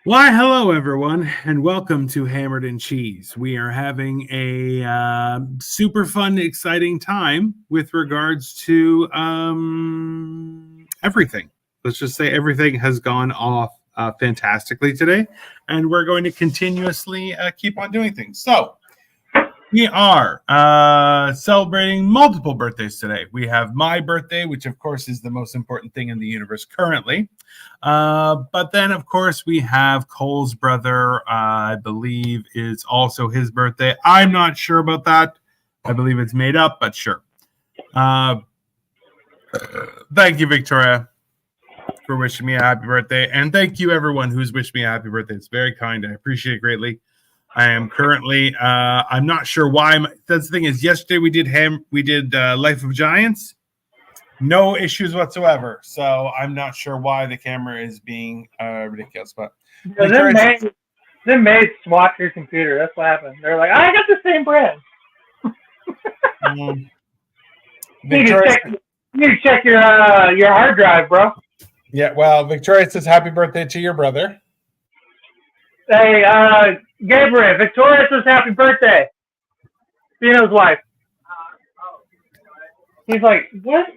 Why, hello everyone, and welcome to Hammered and Cheese. We are having a super fun, exciting time with regards to everything. Let's just say everything has gone off fantastically today, and we're going to continuously keep on doing things. So, we are celebrating multiple birthdays today. We have my birthday, which of course is the most important thing in the universe currently. But then, of course, we have Cole's brother, I believe is also his birthday. I'm not sure about that. I believe it's made up, but sure. Thank you, Victoria, for wishing me a happy birthday. And thank you, everyone who's wished me a happy birthday. It's very kind. I appreciate it greatly. I am currently. I'm not sure why. That's the thing is, yesterday we did Life of Giants. No issues whatsoever. So I'm not sure why the camera is being ridiculous. But them maids swapped your computer. That's what happened. They're like, I got the same brand. You need to check your hard drive, bro. Yeah. Well, Victoria says happy birthday to your brother. Hey, Gabriel, Victoria says happy birthday. Dino's wife. He's like, what?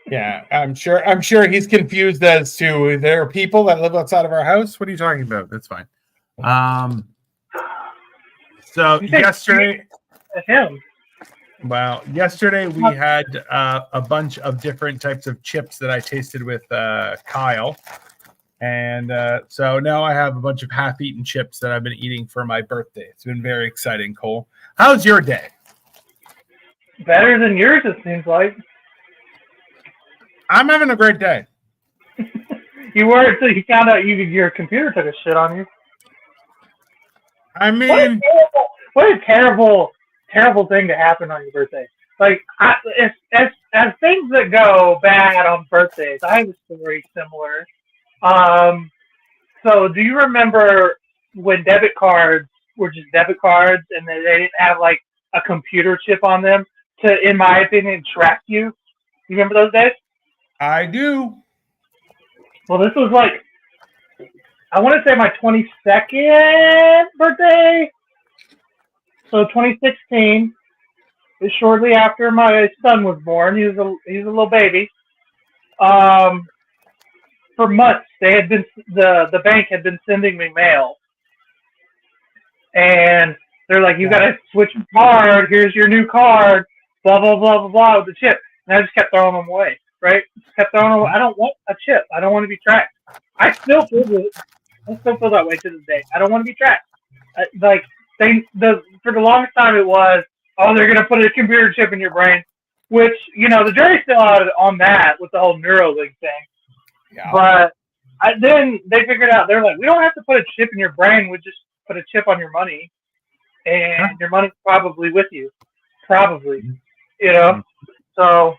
Yeah, I'm sure he's confused as to there are people that live outside of our house. What are you talking about? That's fine. So yesterday, yesterday we had a bunch of different types of chips that I tasted with Kyle. And so now I have a bunch of half-eaten chips that I've been eating for my birthday. It's been very exciting, Cole. How's your day? Better than yours, it seems like. I'm having a great day. You were until you found out your computer took a shit on you. I mean, what a terrible thing to happen on your birthday. Like, as things that go bad on birthdays, I have a story similar. So do you remember when debit cards were just debit cards and they didn't have like a computer chip on them to, in my opinion, track you? You remember those days? I do. Well, this was like, I want to say my 22nd birthday. So 2016 is shortly after my son was born. He was a little baby. For months, the bank had been sending me mail, and they're like, "You got to switch your card. Here's your new card." Blah blah blah blah blah with the chip, and I just kept throwing them away. Right? Just kept throwing them away. I don't want a chip. I don't want to be tracked. I still feel that way to this day. I don't want to be tracked. For the longest time it was, oh, they're gonna put a computer chip in your brain, which the jury's still out on that with the whole Neuralink thing. Yeah. But then they figured out, they're like, we don't have to put a chip in your brain. We just put a chip on your money, and your money's probably with you. Probably. So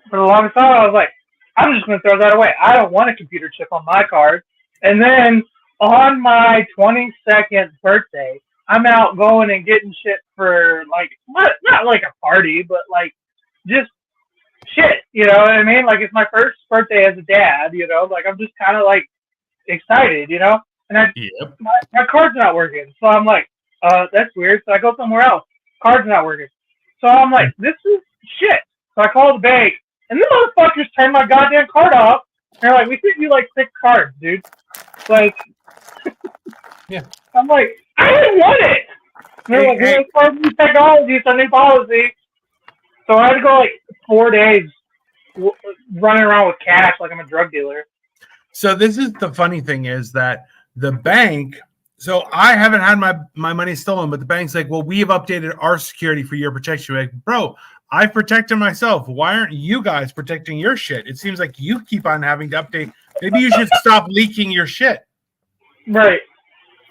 for the longest time, I was like, I'm just going to throw that away. I don't want a computer chip on my card. And then on my 22nd birthday, I'm out going and getting shit for, like, not like a party, but like just shit, you know what I mean? Like, it's my first birthday as a dad, like, I'm just kind of like excited, and my card's not working. So I'm like, that's weird. So I go somewhere else. Card's not working. So I'm like, this is shit. So I call the bank, and the motherfuckers turn my goddamn card off. They're like, we sent you like 6 cards, dude. Like, yeah. I'm like, I didn't want it. And they're like, hey, it's new technology, it's a new policy. So I had to go like 4 days running around with cash like I'm a drug dealer. So this is the funny thing is that the bank, so I haven't had my money stolen, but the bank's like, well, we have updated our security for your protection. Like, bro, I've protected myself. Why aren't you guys protecting your shit? It seems like you keep on having to update. Maybe you should stop leaking your shit. Right.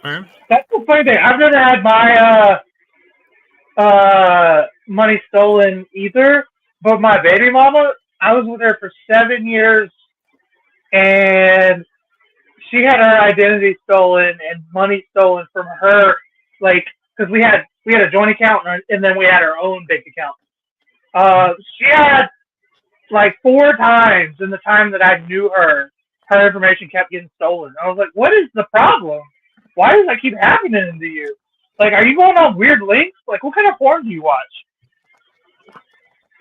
Right. That's the funny thing. I've never had my money stolen either, but my baby mama, I was with her for 7 years, and she had her identity stolen and money stolen from her, like, because we had a joint account and then we had our own bank account. She had like 4 times in the time that I knew her her information kept getting stolen. I was like, what is the problem? Why does that keep happening to you? Like, are you going on weird links? Like, what kind of porn do you watch?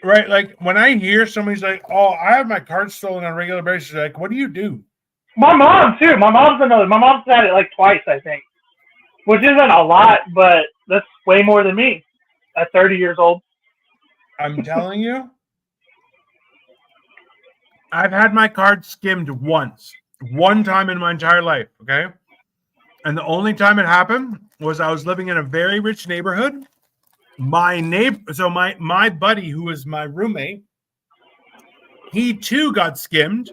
Right, like when I hear somebody's like, "Oh, I have my card stolen on a regular basis," like, what do you do? My mom too. My mom's another. My mom's had it like twice, I think, which isn't a lot, but that's way more than me at 30 years old. I'm telling you, I've had my card skimmed one time in my entire life. Okay, and the only time it happened was I was living in a very rich neighborhood. My buddy, who was my roommate, he too got skimmed,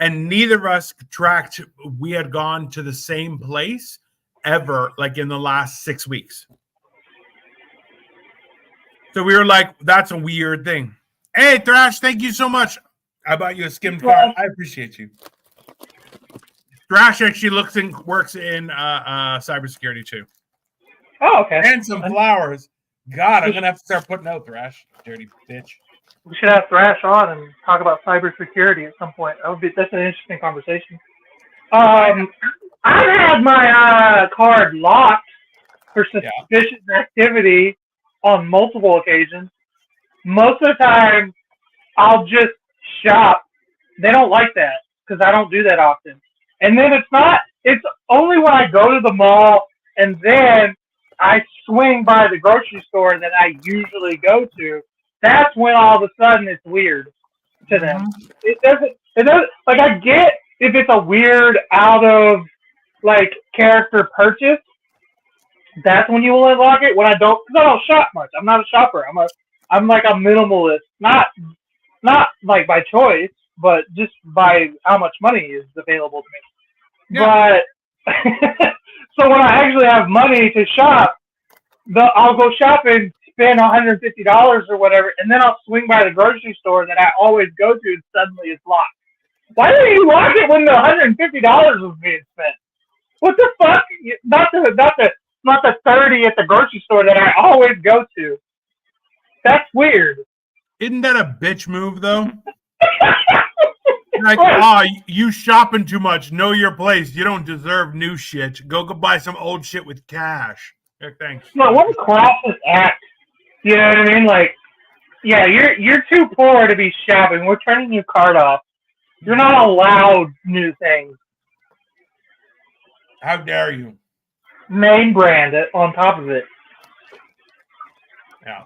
and neither of us tracked we had gone to the same place ever, like in the last 6 weeks. So we were like, that's a weird thing. Hey, Thrash, thank you so much. I bought you a skimmed card. I appreciate you. Thrash actually works in cybersecurity too. Oh, okay. And some flowers. God, I'm going to have to start putting out Thrash. Dirty bitch. We should have Thrash on and talk about cybersecurity at some point. That's an interesting conversation. I've had my card locked for suspicious activity on multiple occasions. Most of the time, I'll just shop. They don't like that because I don't do that often. And then it's only when I go to the mall and then I swing by the grocery store that I usually go to. That's when all of a sudden it's weird to them. It doesn't, like, I get if it's a weird out of, like, character purchase, that's when you will unlock it. When because I don't shop much. I'm not a shopper. I'm like a minimalist. Not like by choice, but just by how much money is available to me. Yeah. But so when I actually have money to shop, I'll go shop and spend $150 or whatever, and then I'll swing by the grocery store that I always go to, and suddenly it's locked. Why didn't you lock it when the $150 was being spent? What the fuck? Not the 30 at the grocery store that I always go to. That's weird. Isn't that a bitch move, though? Like, you shopping too much. Know your place. You don't deserve new shit. Go buy some old shit with cash. Yeah, thanks. No, what a classist act. You know what I mean? Like, yeah, you're too poor to be shopping. We're turning your card off. You're not allowed new things. How dare you? Name brand it on top of it. Yeah.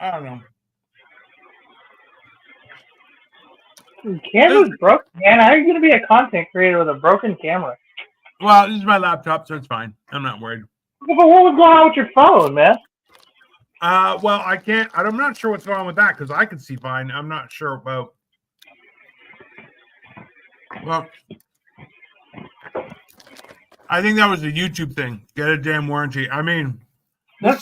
I don't know. Camera's broken, man. How are you going to be a content creator with a broken camera? Well, this is my laptop, so it's fine. I'm not worried. But what was going on with your phone, man? Well, I can't. I'm not sure what's going on with that because I can see fine. I'm not sure about. Well, I think that was a YouTube thing. Get a damn warranty. I mean, this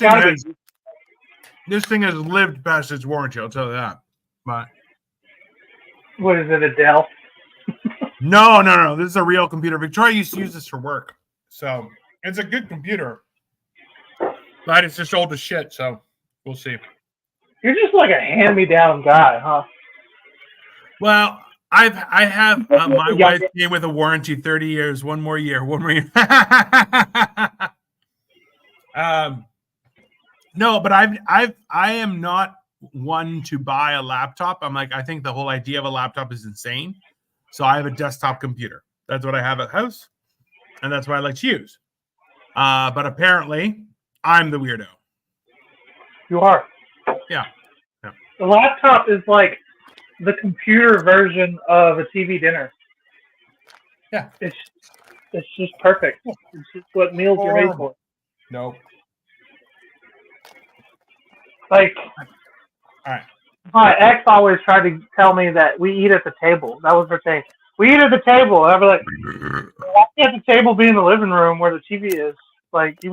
thing has lived past its warranty. I'll tell you that. But what is it, a Dell? No. This is a real computer. Victoria used to use this for work, so it's a good computer. But it's just old as shit, so we'll see. You're just like a hand-me-down guy, huh? Well, I have my wife came with a warranty, 30 years, one more year. No, but I am not one to buy a laptop. I'm like, I think the whole idea of a laptop is insane. So I have a desktop computer. That's what I have at house, and that's what I like to use. But apparently, I'm the weirdo. You are. Yeah. The laptop is like the computer version of a TV dinner. Yeah. It's just perfect. It's just what meals are made for. No. Like, all right. My ex always tried to tell me that we eat at the table. That was her thing. We eat at the table. I'd be like, why can't the table be in the living room where the TV is? Like, if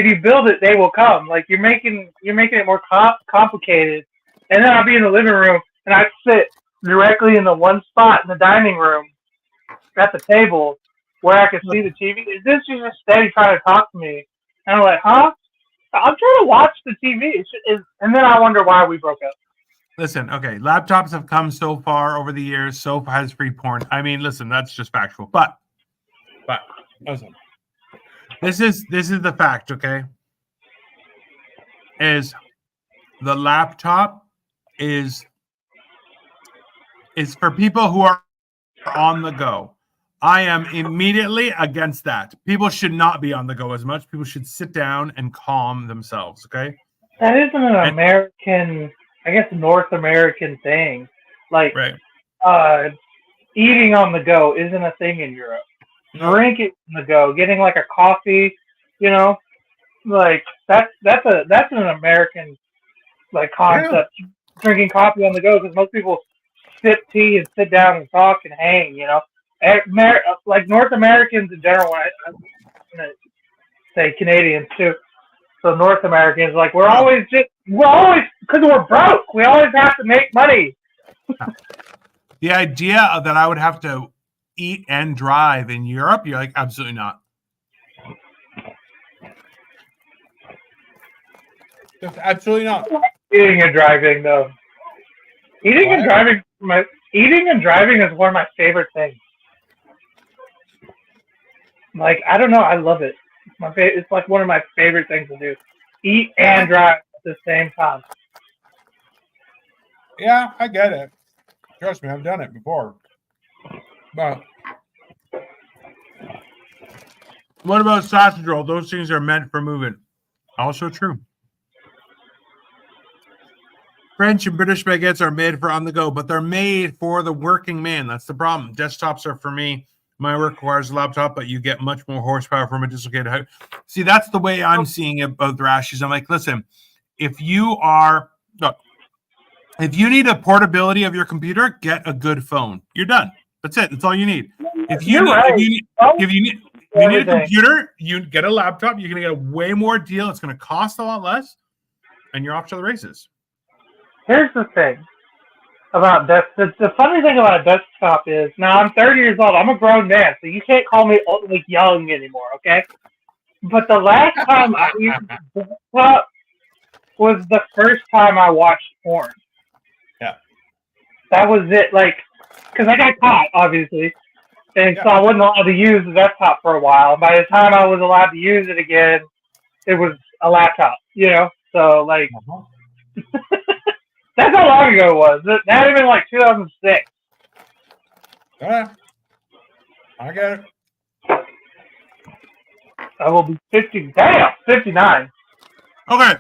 you build it, they will come. Like, you're making it more complicated. And then I'll be in the living room and I sit directly in the one spot in the dining room at the table where I can see the TV. Is this just steady trying to talk to me? And I'm like, huh? I'm trying to watch the TV. And then I wonder why we broke up. Listen, okay, laptops have come so far over the years. So has free porn. I mean, listen, that's just factual. But listen, this is the fact. Okay, is the laptop is for people who are on the go. I am immediately against that. People should not be on the go as much. People should sit down and calm themselves. Okay. That isn't an American, I guess, North American thing. Like, right. Eating on the go isn't a thing in Europe. No. Drinking on the go, getting like a coffee, like that's an American like concept. Yeah. Drinking coffee on the go because most people sip tea and sit down and talk and hang. Like North Americans in general. I'm gonna say Canadians too. So North Americans, like we're always because we're broke. We always have to make money. The idea that I would have to eat and drive in Europe, you're like, absolutely not. Just absolutely not. Eating and driving, though. Eating and driving is one of my favorite things. Like, I don't know, I love it. It's like one of my favorite things to do. Eat and drive at the same time. Yeah, I get it. Trust me, I've done it before. But what about sausage roll? Those things are meant for moving. Also true. French and British baguettes are made for on the go, but they're made for the working man. That's the problem. Desktops are for me. My work requires a laptop, but you get much more horsepower from a dislocated height. See, that's the way I'm seeing it about the rashes. I'm like, listen, if you need a portability of your computer, get a good phone. You're done. That's it. That's all you need. If you need a computer, you get a laptop. You're going to get a way more deal. It's going to cost a lot less, and you're off to the races. Here's the thing about the funny thing about a desktop is now I'm 30 years old. I'm a grown man, so you can't call me like young anymore, okay? But the last time I used a desktop was the first time I watched porn. Yeah, that was it. Like, because I got caught, obviously, and so I wasn't allowed to use the desktop for a while. By the time I was allowed to use it again, it was a laptop, So like. That's how long ago it was. That had been like 2006. Yeah, I get it. I will be 50. Damn, 59. Okay.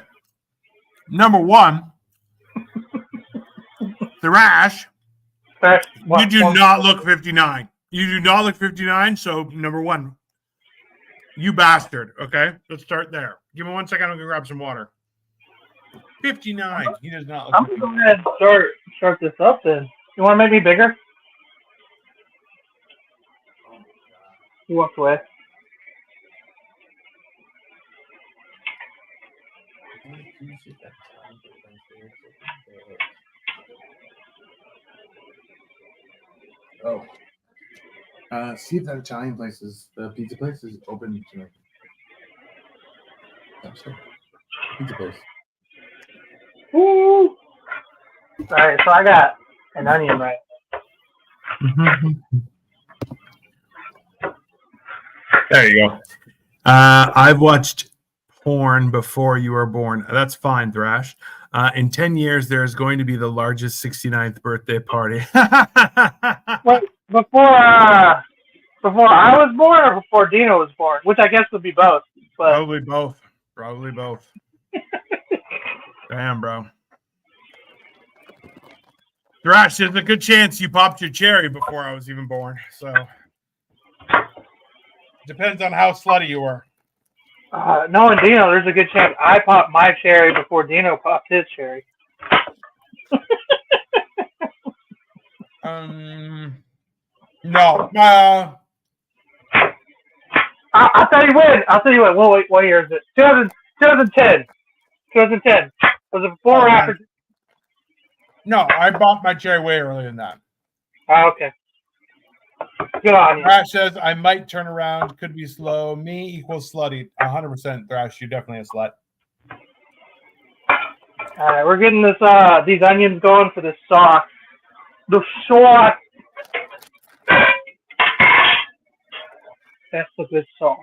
Number one, the rash. You do not look 59. You do not look 59. So number one, you bastard. Okay, let's start there. Give me 1 second. I'm gonna grab some water. 59. He does not look. I'm going to go ahead and start this up then. You want to make me bigger? He walked away. Oh. See if that Italian place the pizza place is open tonight. Pizza place. Woo! Alright, so I got an onion right. There you go. I've watched porn before you were born. That's fine, Thrash. In 10 years, there's going to be the largest 69th birthday party. Wait, before I was born or before Dino was born? Which I guess would be both. But... Probably both. Damn, bro. Thrash, there's a good chance you popped your cherry before I was even born. So depends on how slutty you were. Knowing Dino, there's a good chance I popped my cherry before Dino popped his cherry. No. I'll tell you when. What year is it? 2010. 2010. Was it before or after? No, I bought my cherry way earlier than that. Oh, okay. Good on you. Thrash says, I might turn around. Could be slow. Me equals slutty. 100%, Thrash. You're definitely a slut. All right, we're getting these onions going for the sauce. The sauce. That's the good sauce.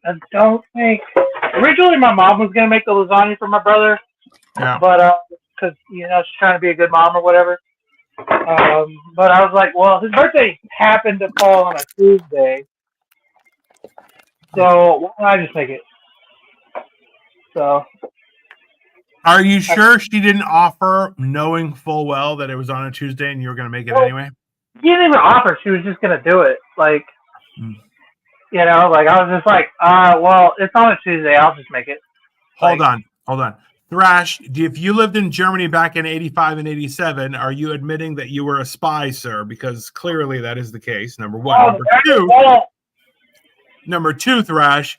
I don't think. Originally, my mom was gonna make the lasagna for my brother, but because she's trying to be a good mom or whatever. But I was like, well, his birthday happened to fall on a Tuesday, so why don't I just make it? So. Are you sure she didn't offer, knowing full well that it was on a Tuesday and you were going to make it anyway? She didn't even offer. She was just going to do it. Like, I was just like, well, it's on a Tuesday. I'll just make it. Hold on. Thrash, if you lived in Germany back in 85 and 87, are you admitting that you were a spy, sir? Because clearly that is the case, number one. Number two, Thrash,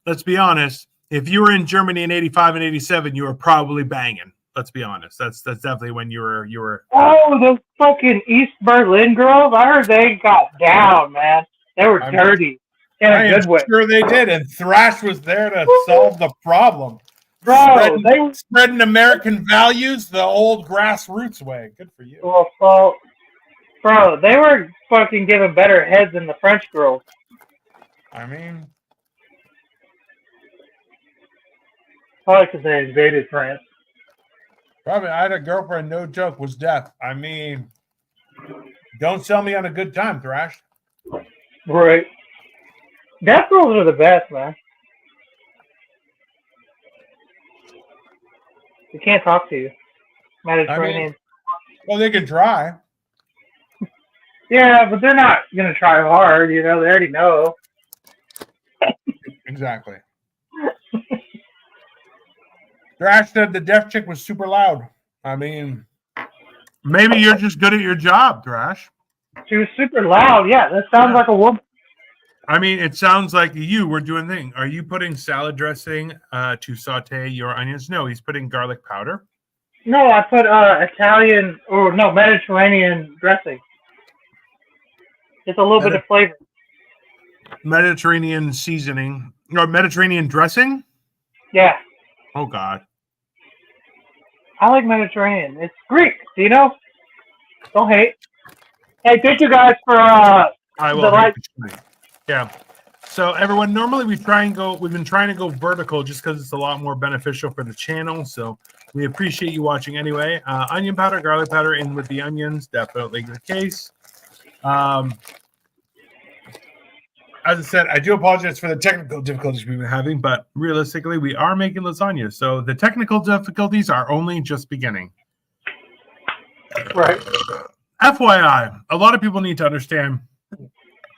let's be honest. If you were in Germany in 85 and 87, you were probably banging. Let's be honest. That's definitely when you were. Oh, those fucking East Berlin girls! I heard they got down, man. They were dirty in a good way. Sure they did, and Thrash was there to solve the problem. Bro, spreading American values the old grassroots way. Good for you. Well, bro, they were fucking giving better heads than the French girls. I mean. Probably because they invaded France. Probably. I had a girlfriend, no joke, was deaf. I mean, don't sell me on a good time, Thrash. Right. Deaf girls are the best, man. They can't talk to you. Mediterranean. Well, they can try. Yeah, but they're not going to try hard. They already know. Exactly. Thrash said the deaf chick was super loud. I mean, maybe you're just good at your job, Thrash. She was super loud. Yeah, that sounds like a woman. I mean, it sounds like you were doing things. Are you putting salad dressing to saute your onions? No, he's putting garlic powder. No, I put Mediterranean dressing. It's a little bit of flavor. Mediterranean seasoning. Or Mediterranean dressing? Yeah. Oh, God. I like Mediterranean. It's Greek, Don't hate. Hey, thank you guys for I will hate the Yeah. So everyone, normally we've been trying to go vertical just because it's a lot more beneficial for the channel. So we appreciate you watching anyway. Onion powder, garlic powder in with the onions, definitely the case. As I said, I do apologize for the technical difficulties we've been having, but realistically, we are making lasagna. So the technical difficulties are only just beginning. Right. FYI, a lot of people need to understand,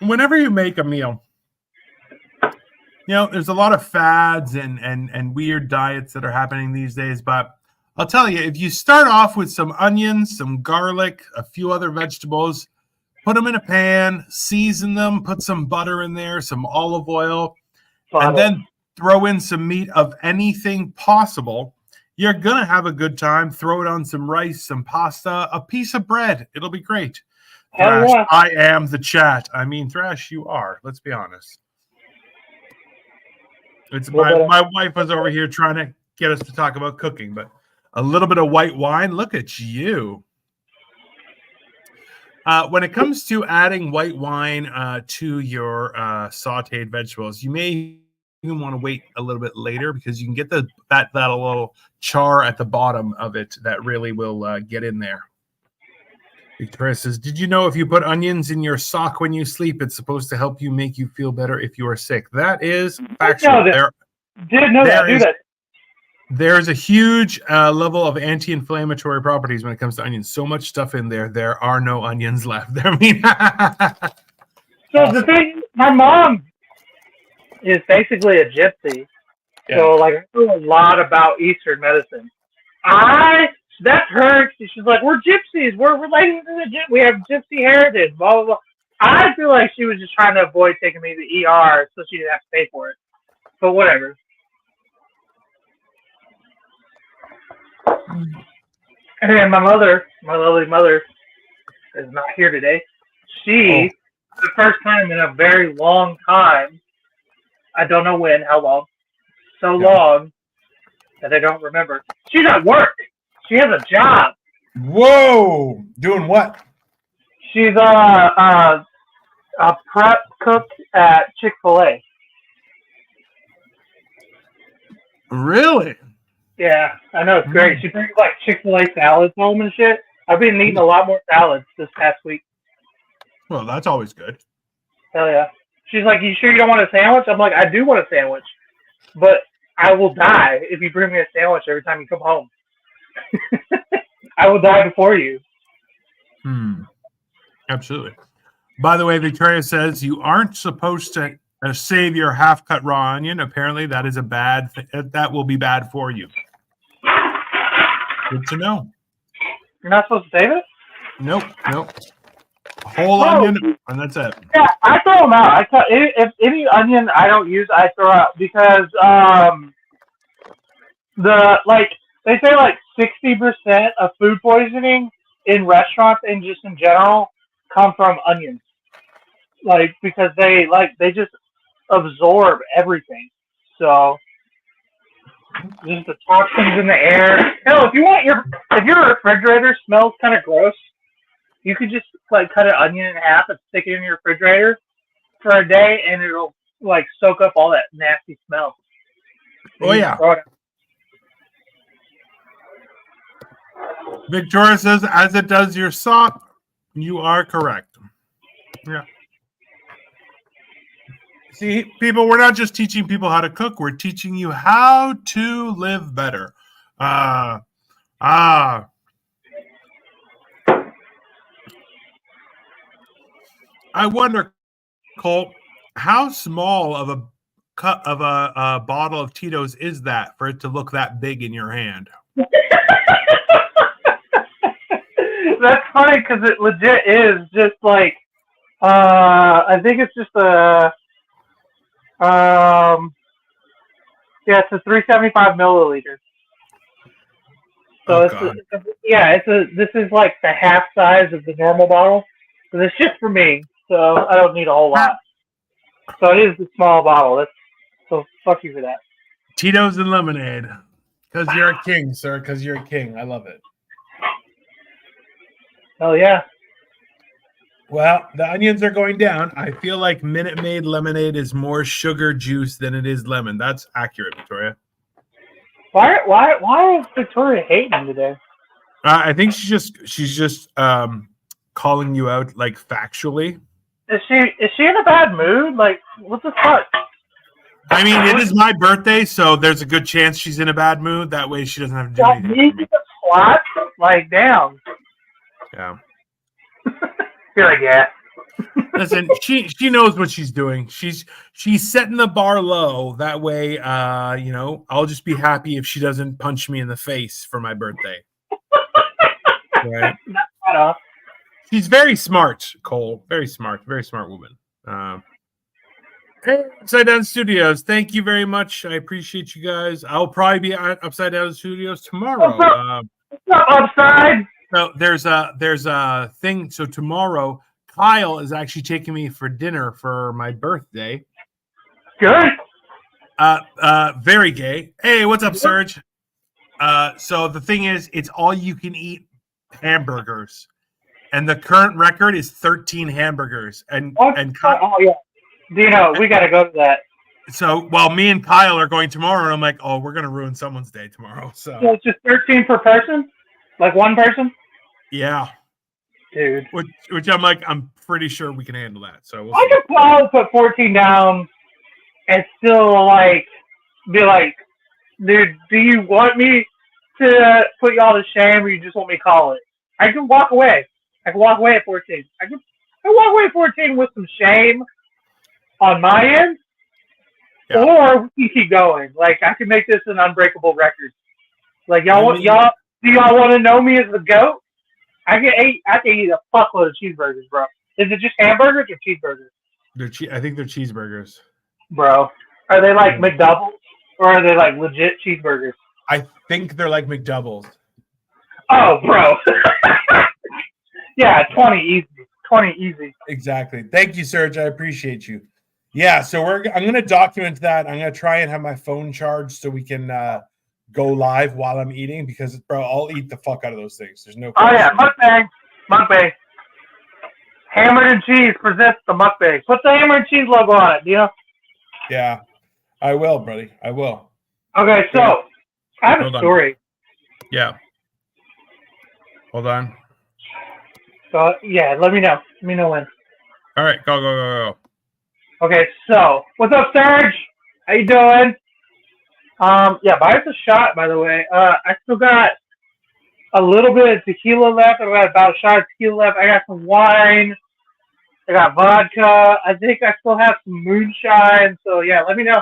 whenever you make a meal, there's a lot of fads and weird diets that are happening these days. But I'll tell you, if you start off with some onions, some garlic, a few other vegetables, put them in a pan, season them, put some butter in there, some olive oil, and then throw in some meat of anything possible. You're going to have a good time. Throw it on some rice, some pasta, a piece of bread. It'll be great. Thrash, yeah. I am the chat. I mean, Thrash, you are. Let's be honest. It's my wife was over here trying to get us to talk about cooking, but a little bit of white wine. Look at you. When it comes to adding white wine to your sauteed vegetables, you may even want to wait a little bit later because you can get that little char at the bottom of it that really will get in there. Victoria says, did you know if you put onions in your sock when you sleep, it's supposed to help you make you feel better if you are sick? That is factual. Didn't know that. Do that. There's a huge level of anti-inflammatory properties when it comes to onions. So much stuff in there. There are no onions left. I mean, so the thing, my mom is basically a gypsy. Yeah. So I know a lot about Eastern medicine. That's her. She's like, we're gypsies. We're related to the we have gypsy heritage. Blah blah blah. I feel like she was just trying to avoid taking me to the ER so she didn't have to pay for it. But whatever. And my lovely mother, is not here today. For the first time in a very long time, I don't know how long, so long that I don't remember. She's at work. She has a job. Whoa! Doing what? She's a prep cook at Chick-fil-A. Really? Yeah, I know, it's great. She brings like Chick-fil-A salads home and shit. I've been eating a lot more salads this past week. Well, that's always good. Hell yeah. She's like, you sure you don't want a sandwich? I'm like, I do want a sandwich, but I will die if you bring me a sandwich every time you come home. I will die before you. Absolutely. By the way, Victoria says you aren't supposed to save your half-cut raw onion. Apparently, that is a bad. That will be bad for you. Good to know. You're not supposed to save it? Nope. Whole onion, and that's it. Yeah, I throw them out. If any onion I don't use, I throw out because they say like 60% of food poisoning in restaurants and just in general come from onions. Like because they just absorb everything. So just the toxins in the air. Hell, if your refrigerator smells kind of gross, you could just like cut an onion in half and stick it in your refrigerator for a day, and it'll like soak up all that nasty smell. Oh yeah. Victoria says, as it does your sock. You are correct. Yeah. See, people, we're not just teaching people how to cook. We're teaching you how to live better. I wonder, Cole, how small of a cut of a bottle of Tito's is that for it to look that big in your hand? That's funny because it legit is just like I think it's just it's a 375 milliliters. So this is like the half size of the normal bottle. So it's just for me, so I don't need a whole lot. So it is the small bottle. So fuck you for that. Tito's and lemonade. Because you're a king, sir. Because you're a king. I love it. Oh yeah. Well, the onions are going down. I feel like Minute Maid lemonade is more sugar juice than it is lemon. That's accurate, Victoria. Why is Victoria hating today? I think she's just calling you out like factually. Is she in a bad mood? Like what the fuck? I mean, it is my birthday, so there's a good chance she's in a bad mood. That way, she doesn't have to do anything. Like down. Yeah. You're like, yeah. Listen, she knows what she's doing. She's setting the bar low. That way, I'll just be happy if she doesn't punch me in the face for my birthday. Right? She's very smart, Cole. Very smart woman. Hey, Upside Down Studios, thank you very much. I appreciate you guys. I'll probably be at Upside Down Studios tomorrow. What's up, Upside? So there's a thing. So tomorrow, Kyle is actually taking me for dinner for my birthday. Good. Very gay. Hey, what's up, Serge? So the thing is, it's all you can eat hamburgers, and the current record is 13 hamburgers. And oh yeah, Dino, we gotta go to that. So me and Kyle are going tomorrow, and I'm like, oh, we're gonna ruin someone's day tomorrow. So it's just 13 per person. Like one person? Yeah. Dude. Which I'm like, I'm pretty sure we can handle that. So I could probably put 14 down and still be like, dude, do you want me to put y'all to shame or you just want me to call it? I can walk away. I can walk away at 14. I can walk away at 14 with some shame on my end. Yeah. Or we can keep going. Like I can make this an unbreakable record. Like do y'all want to know me as the GOAT? I can eat a fuckload of cheeseburgers, bro. Is it just hamburgers or cheeseburgers? I think they're cheeseburgers. Bro, are they like McDoubles or are they like legit cheeseburgers? I think they're like McDoubles. Oh, bro. Yeah, 20 easy. 20 easy. Exactly. Thank you, Serge. I appreciate you. Yeah, so I'm going to document that. I'm going to try and have my phone charged so we can go live while I'm eating because, bro, I'll eat the fuck out of those things. There's no question. Oh, yeah, mukbang. Hammered and Cheese presents the mukbang. Put the Hammered and Cheese logo on it, you know? Yeah, I will, buddy. I will. Okay, so I have a story. Yeah. Hold on. So, yeah, let me know. Let me know when. All right, go. Okay, so what's up, Serge? How you doing? Yeah, buy us a shot, by the way. I still got a little bit of tequila left. I've got about a shot of tequila left. I got some wine. I got vodka. I think I still have some moonshine. So, yeah, let me know.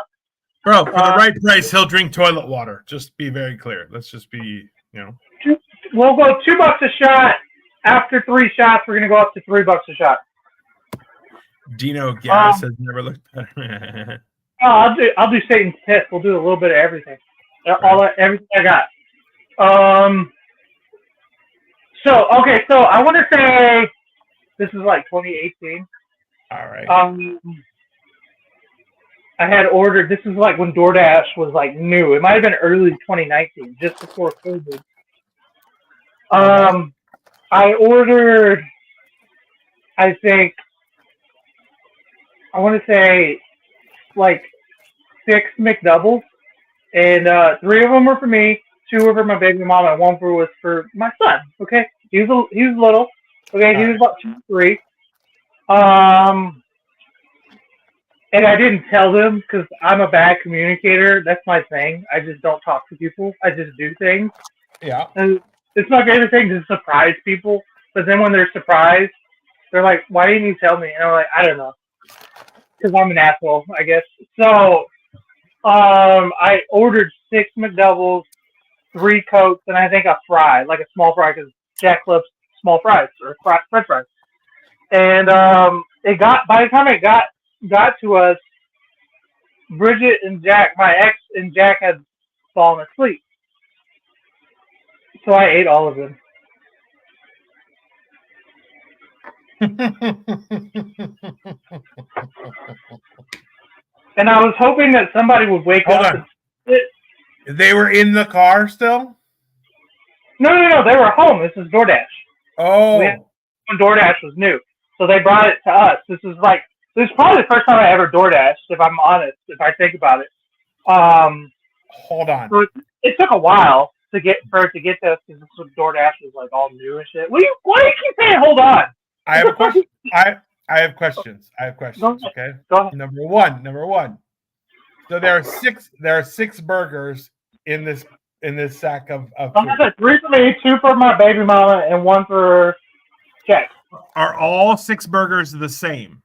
Bro, for the right price, he'll drink toilet water. Just be very clear. Let's just be, We'll go $2 a shot. After 3 shots, we're going to go up to $3 a shot. Dino Garris has never looked better. I'll do Satan's Piss. We'll do a little bit of everything. Everything I got. So I want to say this is like 2018. All right. I had ordered. This is like when DoorDash was like new. It might have been early 2019, just before COVID. I ordered. I want to say like 6 McDoubles, and 3 of them were for me, 2 were for my baby mama, and 1 was for my son. Okay, he was little. Okay, he was about 2 or 3. And I didn't tell them because I'm a bad communicator. That's my thing. I just don't talk to people. I just do things. Yeah. And it's my favorite thing to surprise people. But then when they're surprised, they're like, "Why didn't you tell me?" And I'm like, "I don't know." Because I'm an asshole, I guess. So, I ordered 6 McDoubles, 3 Cokes, and I think a fry, like a small fry, because Jack loves small fries or French fries. And by the time it got to us, Bridget and Jack, my ex and Jack, had fallen asleep. So I ate all of them. And I was hoping that somebody would wake up. They were in the car still? No. They were home. This is DoorDash. Oh. When DoorDash was new. So they brought it to us. This is probably the first time I ever DoorDashed, if I'm honest, if I think about it. Hold on. So it took a while for it to get to us because this was DoorDash was like all new and shit. Why do you keep saying hold on? I have a question. I have questions. Okay. Go ahead. Number one. So there are 6 burgers in this sack of food. 3 for me, 2 for my baby mama, and 1 for Jack. Are all 6 burgers the same?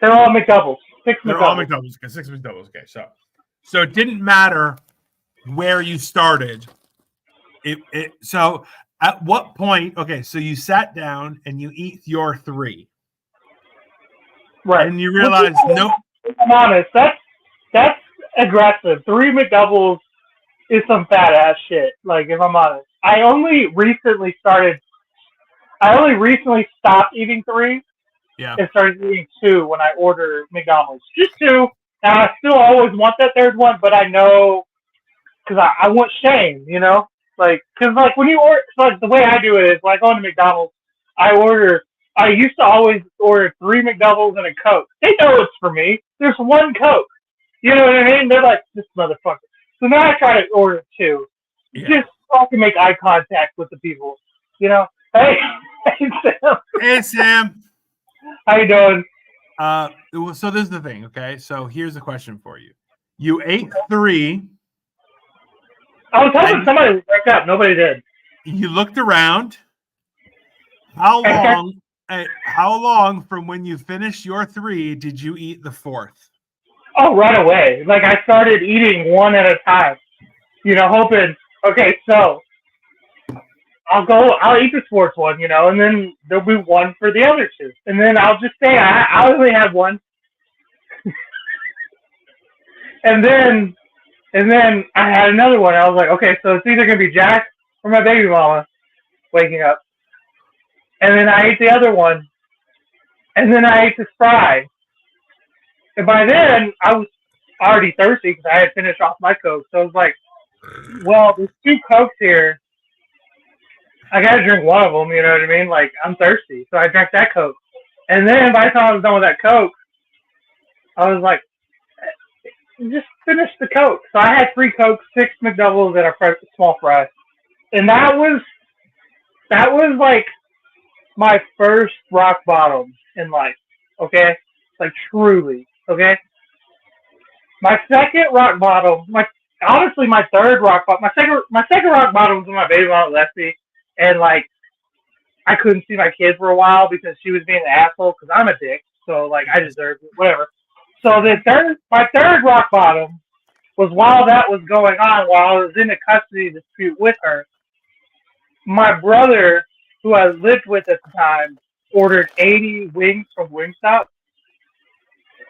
They're all McDoubles. 6 McDoubles. They're all McDoubles. Okay, 6 McDoubles. Okay, so it didn't matter where you started. So at what point? Okay, so you sat down and you eat your 3, right? And you realize no. I'm honest. That's aggressive. 3 McDoubles is some fat ass shit. Like, if I'm honest, I only recently stopped eating 3. Yeah. And started eating 2 when I order McDonald's. Just 2. And I still always want that 3rd one, but I know because I want shame, you know? Like, because like when you order, like the way I do it is like going to McDonald's, I used to always order 3 McDoubles and a Coke. They know it's for me. There's 1 Coke. You know what I mean? They're like, this motherfucker. So now I try to order 2. Yeah. Just so I can make eye contact with the people. You know? Hey Sam. Hey Sam. How you doing? So this is the thing, okay? So here's a question for you. You ate 3. I was hoping somebody would wake up. Nobody did. You looked around. How long from when you finished your 3 did you eat the 4th? Oh, right away. Like I started eating 1 at a time. You know, hoping, okay, so I'll eat the sports one, you know, and then there'll be 1 for the other 2. And then I'll just say I only have 1. and then I had another one. I was like, okay, so it's either going to be Jack or my baby mama waking up. And then I ate the other one. And then I ate the fry. And by then, I was already thirsty because I had finished off my Coke. So I was like, well, there's 2 Cokes here. I gotta drink one of them, you know what I mean? Like, I'm thirsty. So I drank that Coke. And then by the time I was done with that Coke, I was like, just finish the Coke. So I had 3 Cokes, 6 McDoubles, and a small fry. And that was like my first rock bottom in life. Okay? Like, truly. Okay? My second rock bottom, honestly, my third rock bottom, my second rock bottom was when my baby mama left me, and like I couldn't see my kid for a while because she was being an asshole because I'm a dick, so like I deserved it, whatever. So my third rock bottom was while that was going on, while I was in a custody dispute with her. My brother, who I lived with at the time, ordered 80 wings from Wingstop.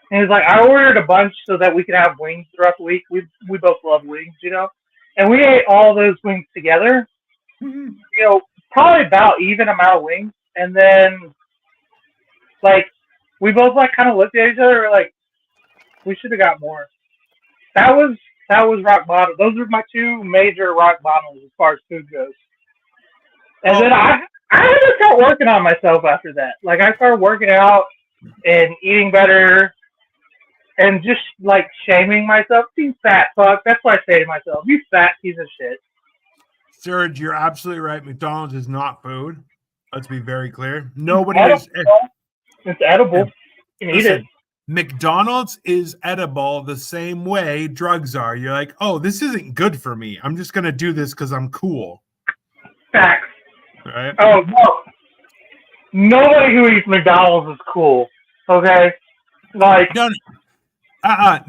And he's like, I ordered a bunch so that we could have wings throughout the week. We both love wings, you know? And we ate all those wings together. You know, probably about even amount of wings. And then, like, we both, like, kind of looked at each other and were like, we should have got more. That was rock bottom. Those were my 2 major rock bottoms as far as food goes. And then I had to start working on myself after that. Like, I started working out and eating better. And just, like, shaming myself. You fat fuck. That's what I say to myself. You fat piece of shit. Serge, you're absolutely right. McDonald's is not food. Let's be very clear. Nobody is. It's edible. You can eat it. McDonald's is edible the same way drugs are. You're like, oh, this isn't good for me. I'm just going to do this because I'm cool. Facts. Right? Oh, no. Nobody who eats McDonald's is cool. Okay? Like... No,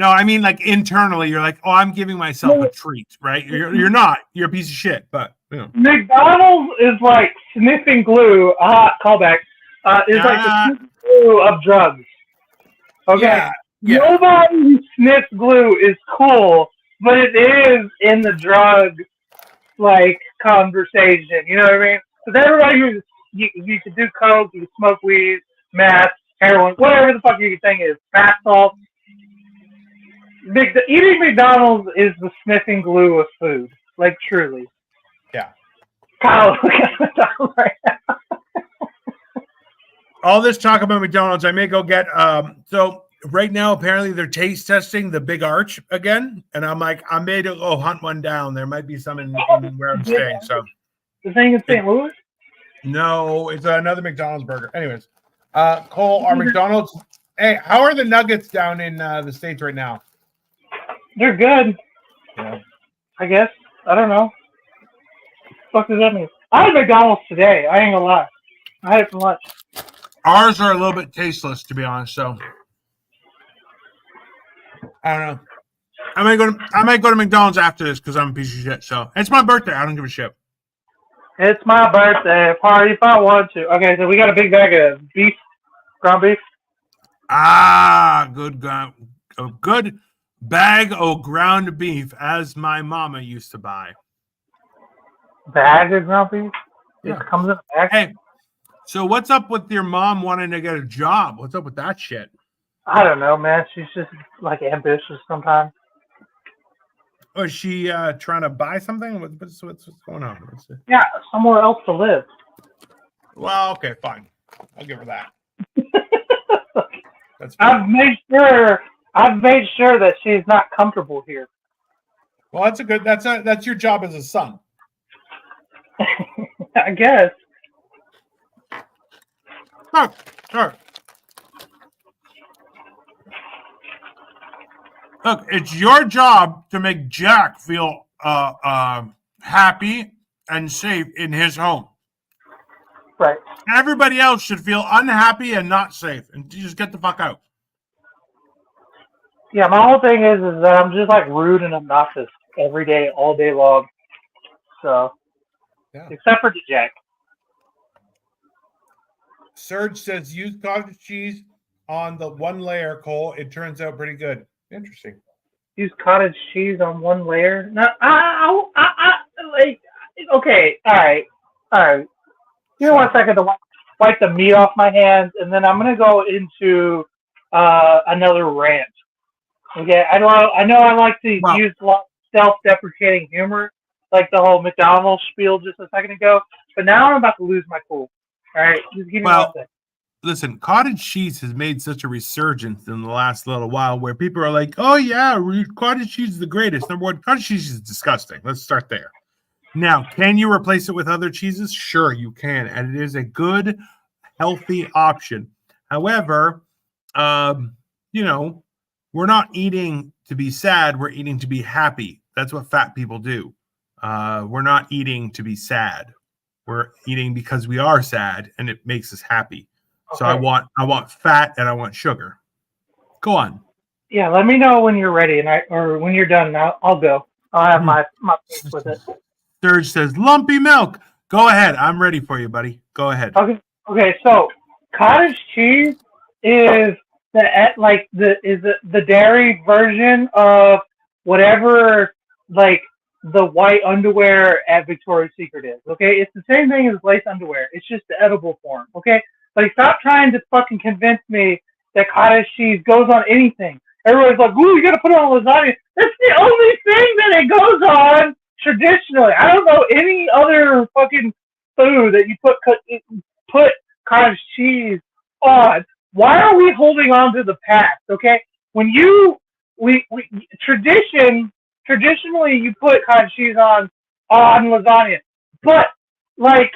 I mean, like, internally, you're like, oh, I'm giving myself a treat, right? You're not. You're a piece of shit, but, you know. McDonald's is like sniffing glue. Callback. Is like the sniffing glue of drugs. Okay? Yeah. Nobody who sniffs glue is cool, but it is in the drug, like, conversation. You know what I mean? Because everybody who... You can do coke, you can smoke weed, meth, heroin, whatever the fuck your thing is. Bath salts. Eating McDonald's is the sniffing glue of food. Like, truly. Yeah. Kyle, look at McDonald's right now. All this talk about McDonald's, I may go get... So, right now, apparently, they're taste testing the Big Arch again. And I'm like, I may go hunt one down. There might be some in where I'm staying. So, the thing in St. Louis? No, it's another McDonald's burger. Anyways, Cole, are McDonald's... Hey, how are the nuggets down in the States right now? They're good. Yeah. I guess. I don't know. What the fuck does that mean? I had McDonald's today. I ain't gonna lie. I had it for lunch. Ours are a little bit tasteless, to be honest. So I don't know. I might go to McDonald's after this because I'm a piece of shit. So it's my birthday. I don't give a shit. It's my birthday party if I want to. Okay, so we got a big bag of beef, ground beef. Good bag of ground beef, as my mama used to buy. Bag of ground beef? Yeah. It comes in a bag? Hey, so what's up with your mom wanting to get a job? What's up with that shit? I don't know, man. She's just, like, ambitious sometimes. Oh, is she trying to buy something? What's going on? Yeah, somewhere else to live. Well, okay, fine. I'll give her that. That's I've made sure that she's not comfortable here. Well, that's your job as a son. I guess. Oh, sure. Look, it's your job to make Jack feel happy and safe in his home. Right. Everybody else should feel unhappy and not safe, and just get the fuck out. Yeah, my whole thing is that I'm just like rude and obnoxious every day, all day long. So, yeah. Except for Jack. Serge says use cottage cheese on the one layer, Cole. It turns out pretty good. Interesting. Use cottage cheese on one layer? No, like, okay, all right. Give me 1 second to wipe the meat off my hands, and then I'm gonna go into another rant. Okay, I know I like to use a lot of self-deprecating humor, like the whole McDonald's spiel just a second ago, but now I'm about to lose my cool. All right, just give me 1 second. Listen, cottage cheese has made such a resurgence in the last little while where people are like, oh, yeah, cottage cheese is the greatest. Number one, cottage cheese is disgusting. Let's start there. Now, can you replace it with other cheeses? Sure, you can. And it is a good, healthy option. However, you know, we're not eating to be sad. We're eating to be happy. That's what fat people do. We're not eating to be sad. We're eating because we are sad and it makes us happy. So I want fat and I want sugar. Go on. Yeah, let me know when you're ready or when you're done. I'll go. I'll have my piece with it. Serge says lumpy milk. Go ahead. I'm ready for you, buddy. Go ahead. Okay. So cottage cheese is the dairy version of whatever like the white underwear at Victoria's Secret is. Okay, it's the same thing as lace underwear. It's just the edible form. Okay. Like, stop trying to fucking convince me that cottage cheese goes on anything. Everybody's like, ooh, you gotta put it on lasagna. That's the only thing that it goes on traditionally. I don't know any other fucking food that you put cottage cheese on. Why are we holding on to the past, okay? When traditionally you put cottage cheese on lasagna. But, like,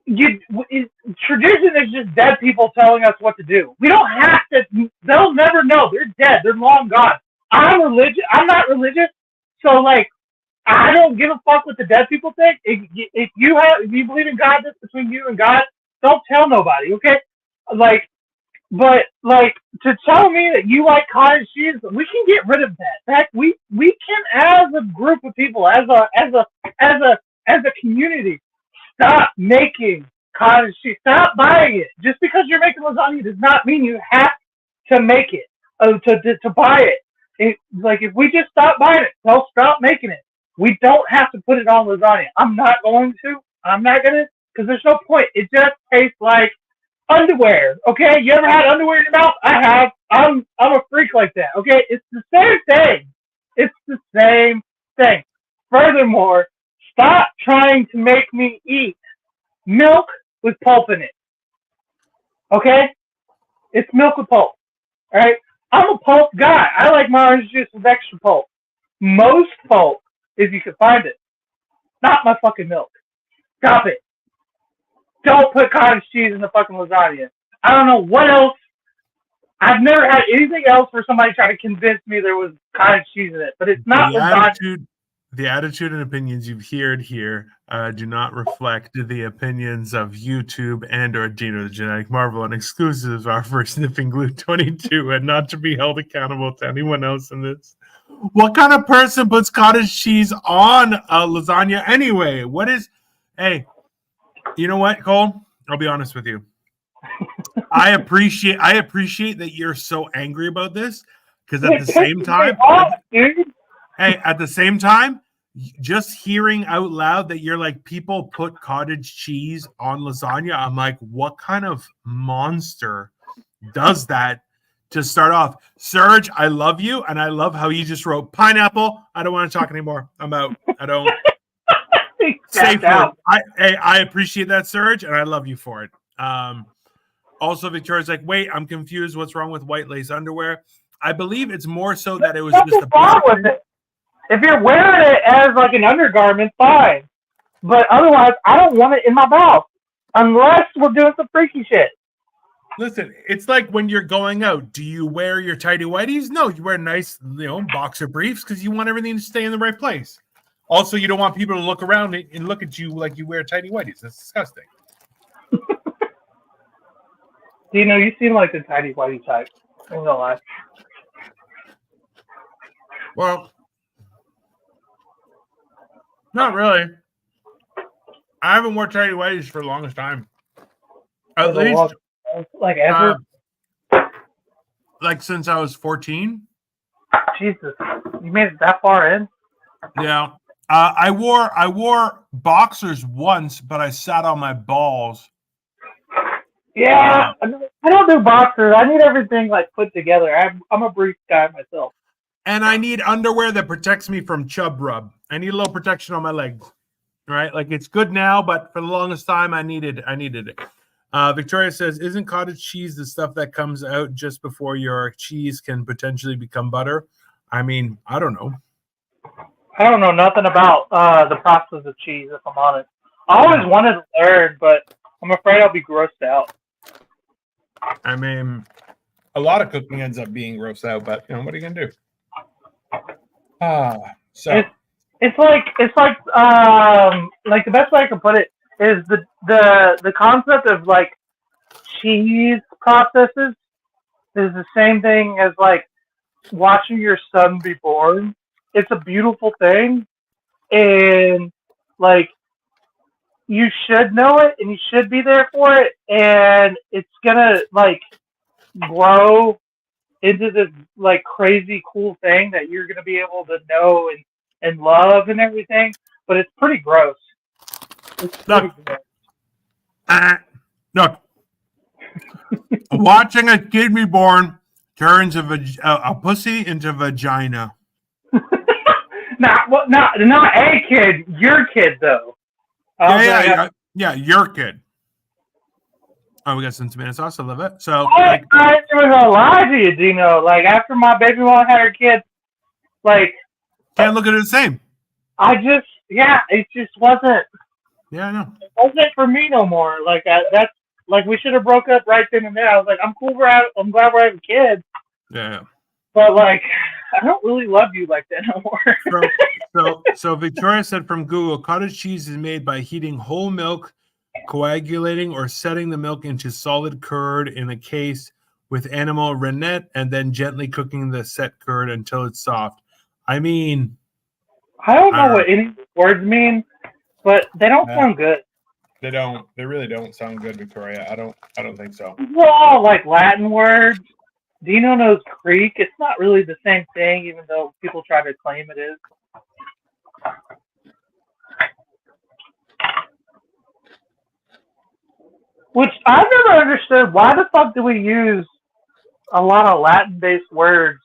tradition is just dead people telling us what to do. We don't have to. They'll never know. They're dead. They're long gone. I'm not religious, so like I don't give a fuck what the dead people think. If you believe in God, that's between you and God. Don't tell nobody, okay? But to tell me that you like cottage cheese, we can get rid of that. In fact, we can, as a group of people, as a community, stop making cottage cheese. Stop buying it. Just because you're making lasagna does not mean you have to make it. To buy it. If we just stop buying it, they'll stop making it. We don't have to put it on lasagna. I'm not going to. I'm not gonna, because there's no point. It just tastes like underwear. Okay, you ever had underwear in your mouth? I have. I'm a freak like that. Okay, it's the same thing. It's the same thing. Furthermore, stop trying to make me eat milk with pulp in it. Okay? It's milk with pulp. Alright? I'm a pulp guy. I like my orange juice with extra pulp. Most pulp, if you can find it. Not my fucking milk. Stop it. Don't put cottage cheese in the fucking lasagna. I don't know what else. I've never had anything else where somebody tried to convince me there was cottage cheese in it. But it's not lasagna. The attitude and opinions you've heard here do not reflect the opinions of YouTube and or Gino the Genetic Marvel, and exclusives are for Sniffing Glue 22 and not to be held accountable to anyone else in this. What kind of person puts cottage cheese on a lasagna anyway? Hey, you know what, Cole? I'll be honest with you. I appreciate that you're so angry about this, because at the same time, at the same time, just hearing out loud that you're like, people put cottage cheese on lasagna, I'm like, what kind of monster does that to start off? Serge, I love you, and I love how you just wrote pineapple. I don't want to talk anymore. I'm out. I don't. Safe word. I appreciate that, Serge, and I love you for it. Also, Victoria's like, wait, I'm confused. What's wrong with white lace underwear? I believe it's more so that it was just a wrong with it. If you're wearing it as like an undergarment, fine. But otherwise, I don't want it in my mouth unless we're doing some freaky shit. Listen, it's like when you're going out. Do you wear your tighty whities? No, you wear nice, boxer briefs because you want everything to stay in the right place. Also, you don't want people to look around and look at you like you wear tighty whities. That's disgusting. You seem like the tighty whitey type. I'm gonna lie. Well, not really. I haven't worn tighty whities for the longest time. At least, like ever. Like since I was 14. Jesus, you made it that far in? Yeah. I wore boxers once, but I sat on my balls. Yeah, I don't do boxers. I need everything like put together. I'm a brief guy myself. And I need underwear that protects me from chub rub. I need a little protection on my legs. Right? Like it's good now, but for the longest time I needed it. Victoria says, isn't cottage cheese the stuff that comes out just before your cheese can potentially become butter? I mean, I don't know. I don't know nothing about the process of cheese, if I'm honest. I always wanted to learn, but I'm afraid I'll be grossed out. I mean, a lot of cooking ends up being grossed out, but you know, what are you gonna do? So it's like the best way I can put it is the concept of like cheese processes is the same thing as like watching your son be born. It's a beautiful thing, and like you should know it, and you should be there for it, and it's gonna like grow into this like crazy cool thing that you're gonna be able to know and love and everything. But it's pretty gross. Look, watching a kid be born turns a pussy into vagina. Not a kid. Your kid though. Yeah, your kid. Oh, we got some tomato sauce. I love it. So I ain't gonna lie to you, Dino. Like after my baby mom had her kid, like can't look at it the same. It just wasn't. Yeah, I know. It wasn't for me no more. Like that's like we should have broke up right then and there. I was like, I'm cool. I'm glad we're having kids. Yeah. But like, I don't really love you like that no more. So Victoria said from Google, cottage cheese is made by heating whole milk, coagulating or setting the milk into solid curd in a case with animal rennet, and then gently cooking the set curd until it's soft. I mean, I don't know what any words mean, but they don't sound good. They don't. They really don't sound good, Victoria. I don't think so. Well, like Latin words. Dino knows Greek. It's not really the same thing, even though people try to claim it is. Which I've never understood. Why the fuck do we use a lot of Latin-based words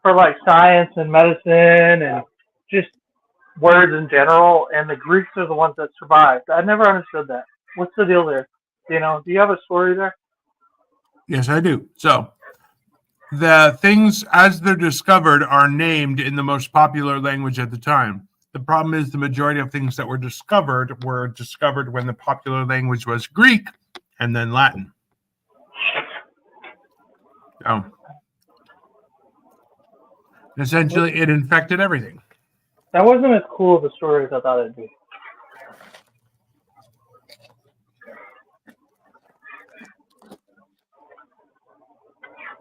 for like science and medicine and just words in general, and the Greeks are the ones that survived? I never understood that. What's the deal there? Do you have a story there? Yes, I do. So the things as they're discovered are named in the most popular language at the time. The problem is the majority of things that were discovered when the popular language was Greek and then Latin. So essentially, it infected everything. That wasn't as cool of a story as I thought it'd be.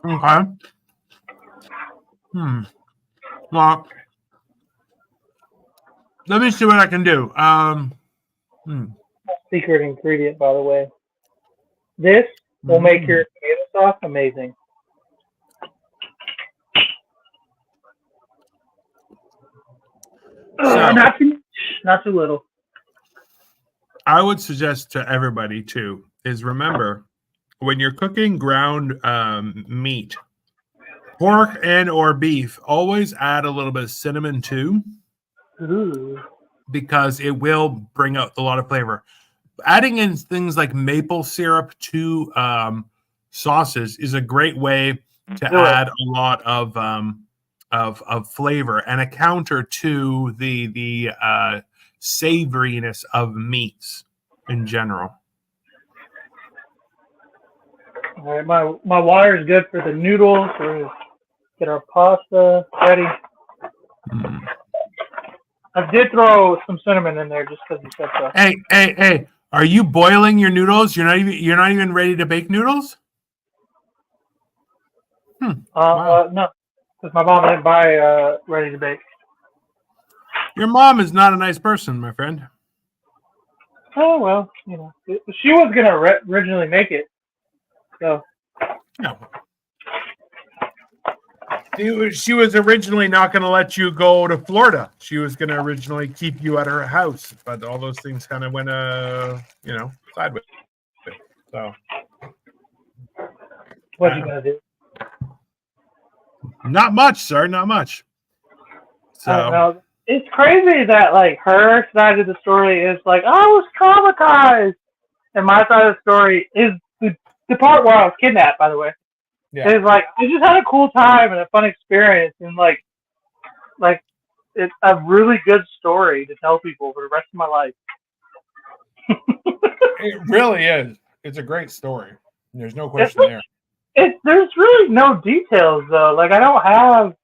Okay. Well, let me see what I can do. Secret ingredient, by the way. This will make your tomato sauce amazing. Not too much, not too little. I would suggest to everybody too is remember when you're cooking ground meat, pork and or beef, always add a little bit of cinnamon too. Ooh. Because it will bring out a lot of flavor. Adding in things like maple syrup to sauces is a great way to add a lot of flavor and a counter to the savoriness of meats in general. All right, my water is good for the noodles. We're get our pasta ready. I did throw some cinnamon in there just because you said so. Hey! Are you boiling your noodles? You're not even ready to bake noodles? Wow. No, because my mom didn't buy ready to bake. Your mom is not a nice person, my friend. Oh well, she was gonna originally make it, so. No. She was originally not going to let you go to Florida. She was going to originally keep you at her house, but all those things kind of went, sideways. So, what you gonna do? Not much, sir. Not much. So, I don't know. It's crazy that like her side of the story is like I was traumatized, and my side of the story is the part where I was kidnapped. By the way, yeah. it's like I just had a cool time and a fun experience, and like it's a really good story to tell people for the rest of my life. It really is. It's a great story. There's no question there. There's really no details though. Like I don't have.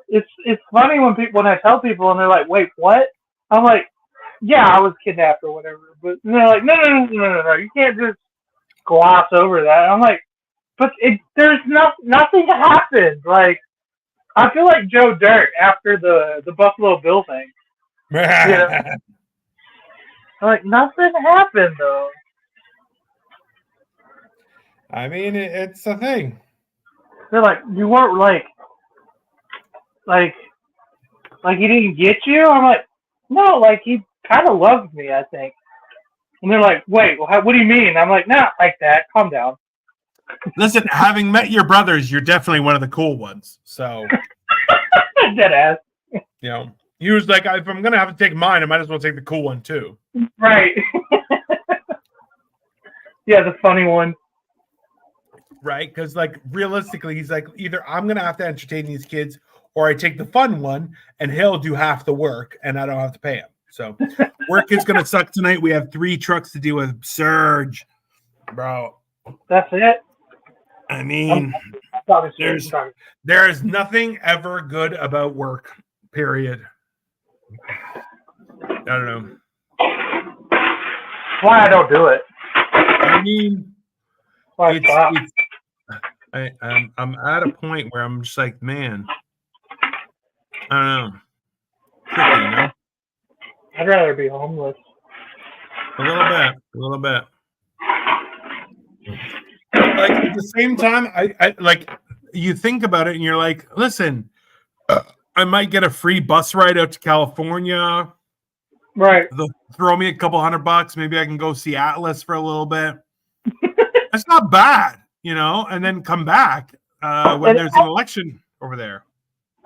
It's funny when I tell people and they're like, "Wait, what?" I'm like, "Yeah, I was kidnapped or whatever." But they're like, "No, you can't just gloss over that." I'm like, "But there's nothing happened." Like I feel like Joe Dirt after the Buffalo Bill thing. I'm like, nothing happened though. I mean, it's a thing. They're like, you weren't like he didn't get you. I'm like, no, like he kind of loved me, I think. And they're like, wait, well, what do you mean? I'm like, not like that. Calm down. Listen, having met your brothers, you're definitely one of the cool ones. So, dead ass. You know, he was like, if I'm gonna have to take mine, I might as well take the cool one too. Right. Yeah, the funny one. Right, because like realistically, he's like, either I'm gonna have to entertain these kids, or I take the fun one, and he'll do half the work, and I don't have to pay him. So, work is gonna suck tonight. We have 3 trucks to deal with. Surge, bro. That's it. I mean, there is nothing ever good about work. Period. I don't know. Why I don't do it? I mean, I'm at a point where I'm just like, man, I don't know. Tricky, you know? I'd rather be homeless. A little bit. Like at the same time, I like you think about it and you're like, listen, I might get a free bus ride out to California. Right. They'll throw me a couple $100. Maybe I can go see Atlas for a little bit. That's not bad, you know, and then come back when there's an election over there.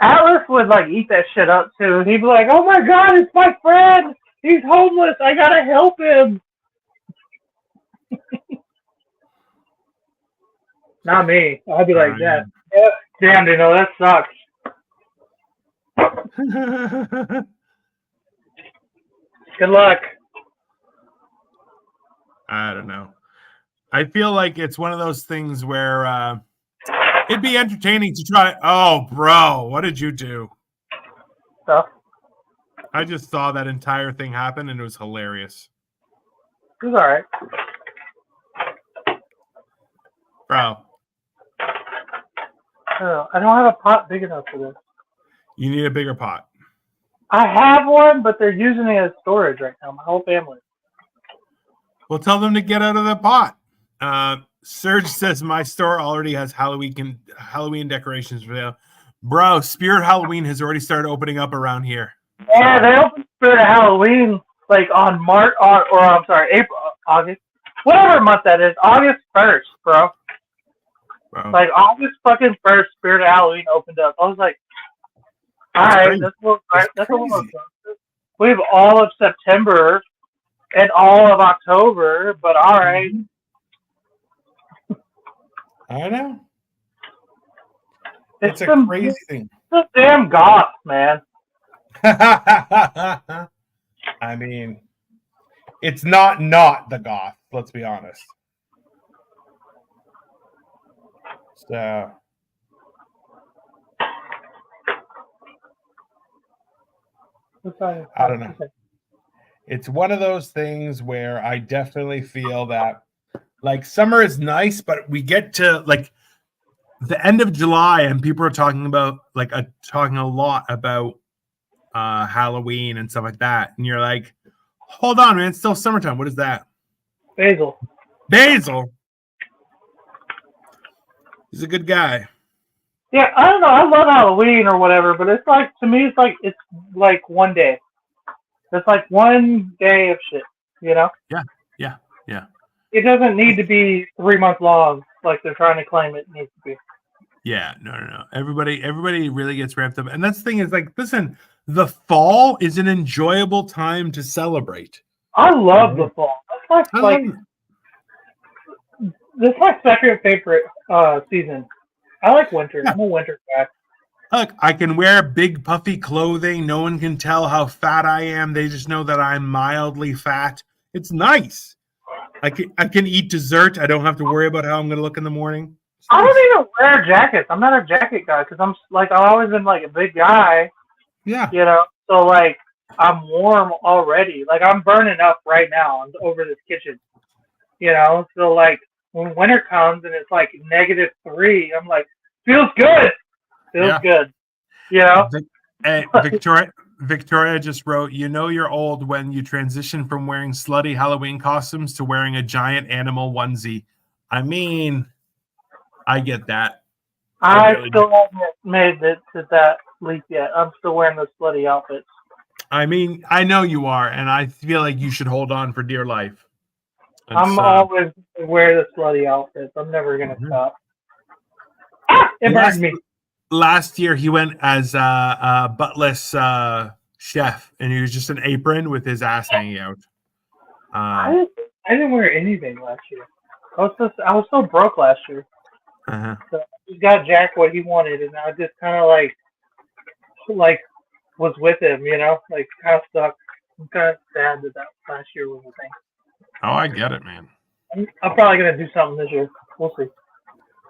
Atlas would like eat that shit up too. He'd be like, "Oh my god, it's my friend. He's homeless. I gotta help him." Not me. I'd be like that. Yeah, damn, you know that sucks. Good luck. I don't know. I feel like it's one of those things where it'd be entertaining to try. Oh, bro, what did you do? Stuff. I just saw that entire thing happen, and it was hilarious. It was all right. Bro. I don't have a pot big enough for this. You need a bigger pot. I have one, but they're using it as storage right now. My whole family. Well, tell them to get out of the pot. Serge says my store already has Halloween decorations for sale. Bro, Spirit Halloween has already started opening up around here. Yeah, they opened Spirit Halloween like on April, August, whatever month that is, August 1st, bro. Like August fucking 1st, Spirit Halloween opened up. I was like, all right, that's a little. We have all of September and all of October, but all right. I know. It's a crazy thing. It's a damn goth, man. I mean, it's not the goth. Let's be honest. So, I don't know. It's one of those things where I definitely feel that like summer is nice, but we get to like the end of July and people are talking about talking a lot about Halloween and stuff like that. And you're like, hold on, man, it's still summertime. What is that? Basil. He's a good guy. Yeah, I don't know. I love Halloween or whatever, but it's like to me, it's like one day. It's like one day of shit, you know? Yeah. it doesn't need to be 3 months long like they're trying to claim it needs to be. Yeah, no. Everybody really gets ramped up. And that's the thing is like, listen, the fall is an enjoyable time to celebrate. I love the fall. That's my second favorite season. I like winter. Yeah. I'm a winter guy. Look, I can wear big puffy clothing. No one can tell how fat I am. They just know that I'm mildly fat. It's nice. I can eat dessert. I don't have to worry about how I'm going to look in the morning. I don't even wear jackets. I'm not a jacket guy because I've always been like a big guy. Yeah. You know, so like I'm warm already. Like I'm burning up right now. I'm over this kitchen. You know, so like when winter comes and it's like -3, I'm like, feels good. Feels good. You know? Hey, Victoria just wrote, you know you're old when you transition from wearing slutty Halloween costumes to wearing a giant animal onesie. I mean, I get that. I still haven't made it to that leap yet. I'm still wearing those slutty outfits. I mean, I know you are, and I feel like you should hold on for dear life. I'm always wear the slutty outfits. I'm never going to stop. It burned me. Last year, he went as a buttless chef, and he was just an apron with his ass hanging out. I didn't wear anything last year. I was so broke last year. Uh-huh. So he got Jack what he wanted, and I just kind of like was with him, you know, like kind of stuck. I'm kind of sad that last year was a thing. Oh, I get it, man. I'm probably gonna do something this year. We'll see.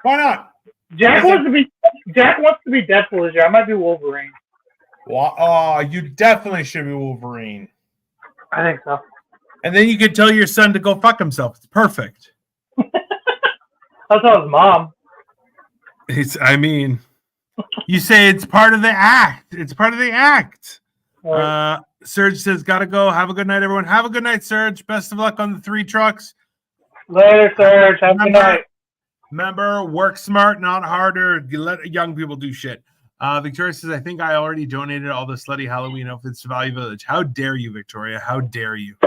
Why not? Jack wants to be Deadpool this year. I might be Wolverine. Well, oh, you definitely should be Wolverine. I think so. And then you could tell your son to go fuck himself. It's perfect. That's how his mom. I mean, you say it's part of the act. It's part of the act. Right. Serge says, gotta go. Have a good night, everyone. Have a good night, Serge. Best of luck on the 3 trucks. Later, Serge. Have a good night. Remember, work smart, not harder. You let young people do shit. Victoria says, I think I already donated all the slutty Halloween outfits to Value Village. How dare you, Victoria? How dare you?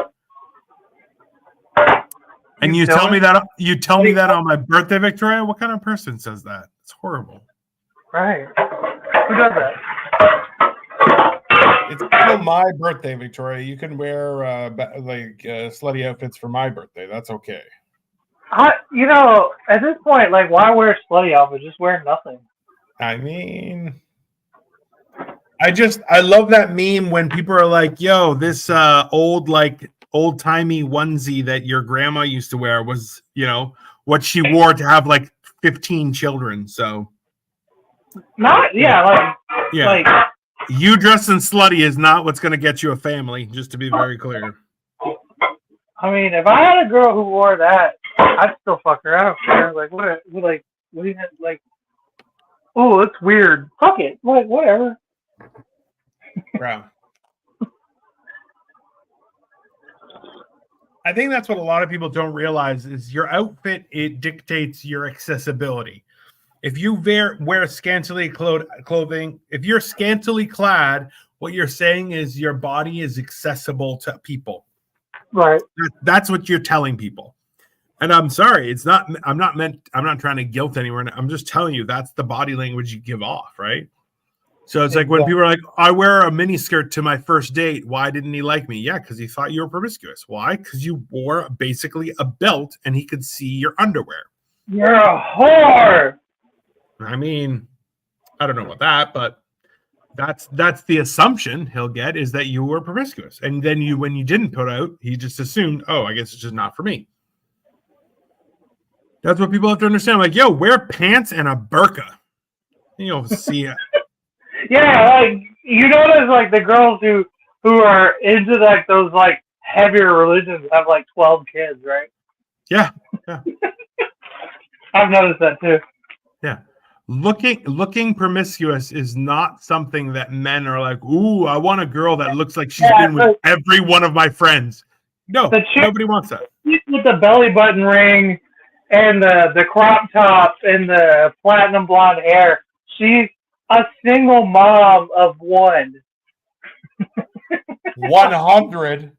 And you tell me that on my birthday, Victoria? What kind of person says that? It's horrible. Right. Who does that? It's still my birthday, Victoria. You can wear slutty outfits for my birthday. That's okay. You know, at this point, like, why wear slutty outfits? Just wear nothing. I mean, I love that meme when people are like, yo, this old-timey onesie that your grandma used to wear was, you know, what she wore to have like 15 children. So like you dressing slutty is not what's going to get you a family, just to be very clear. I mean, if I had a girl who wore that, I'd still fuck her. I don't care. Like, what do you like? Oh, it's weird. Fuck it. Like, whatever. Bro. I think that's what a lot of people don't realize is your outfit, it dictates your accessibility. If you wear scantily clothing, if you're scantily clad, what you're saying is your body is accessible to people. Right. That's what you're telling people. And I'm sorry, I'm not trying to guilt anyone. I'm just telling you that's the body language you give off, right? So it's like when people are like, I wear a mini skirt to my first date. Why didn't he like me? Yeah, because he thought you were promiscuous. Why? Because you wore basically a belt and he could see your underwear. You're a whore. I mean, I don't know about that, but that's the assumption he'll get is that you were promiscuous. And then when you didn't put out, he just assumed, oh, I guess it's just not for me. That's what people have to understand. Like, yo, wear pants and a burqa. You'll see it. Yeah, like you notice, like the girls who are into like those like heavier religions have like 12 kids, right? Yeah. I've noticed that too. Yeah, looking promiscuous is not something that men are like. Ooh, I want a girl that looks like she's been with every one of my friends. No, nobody wants that. With the belly button ring and the crop top and the platinum blonde hair, she's a single mom of one. 100.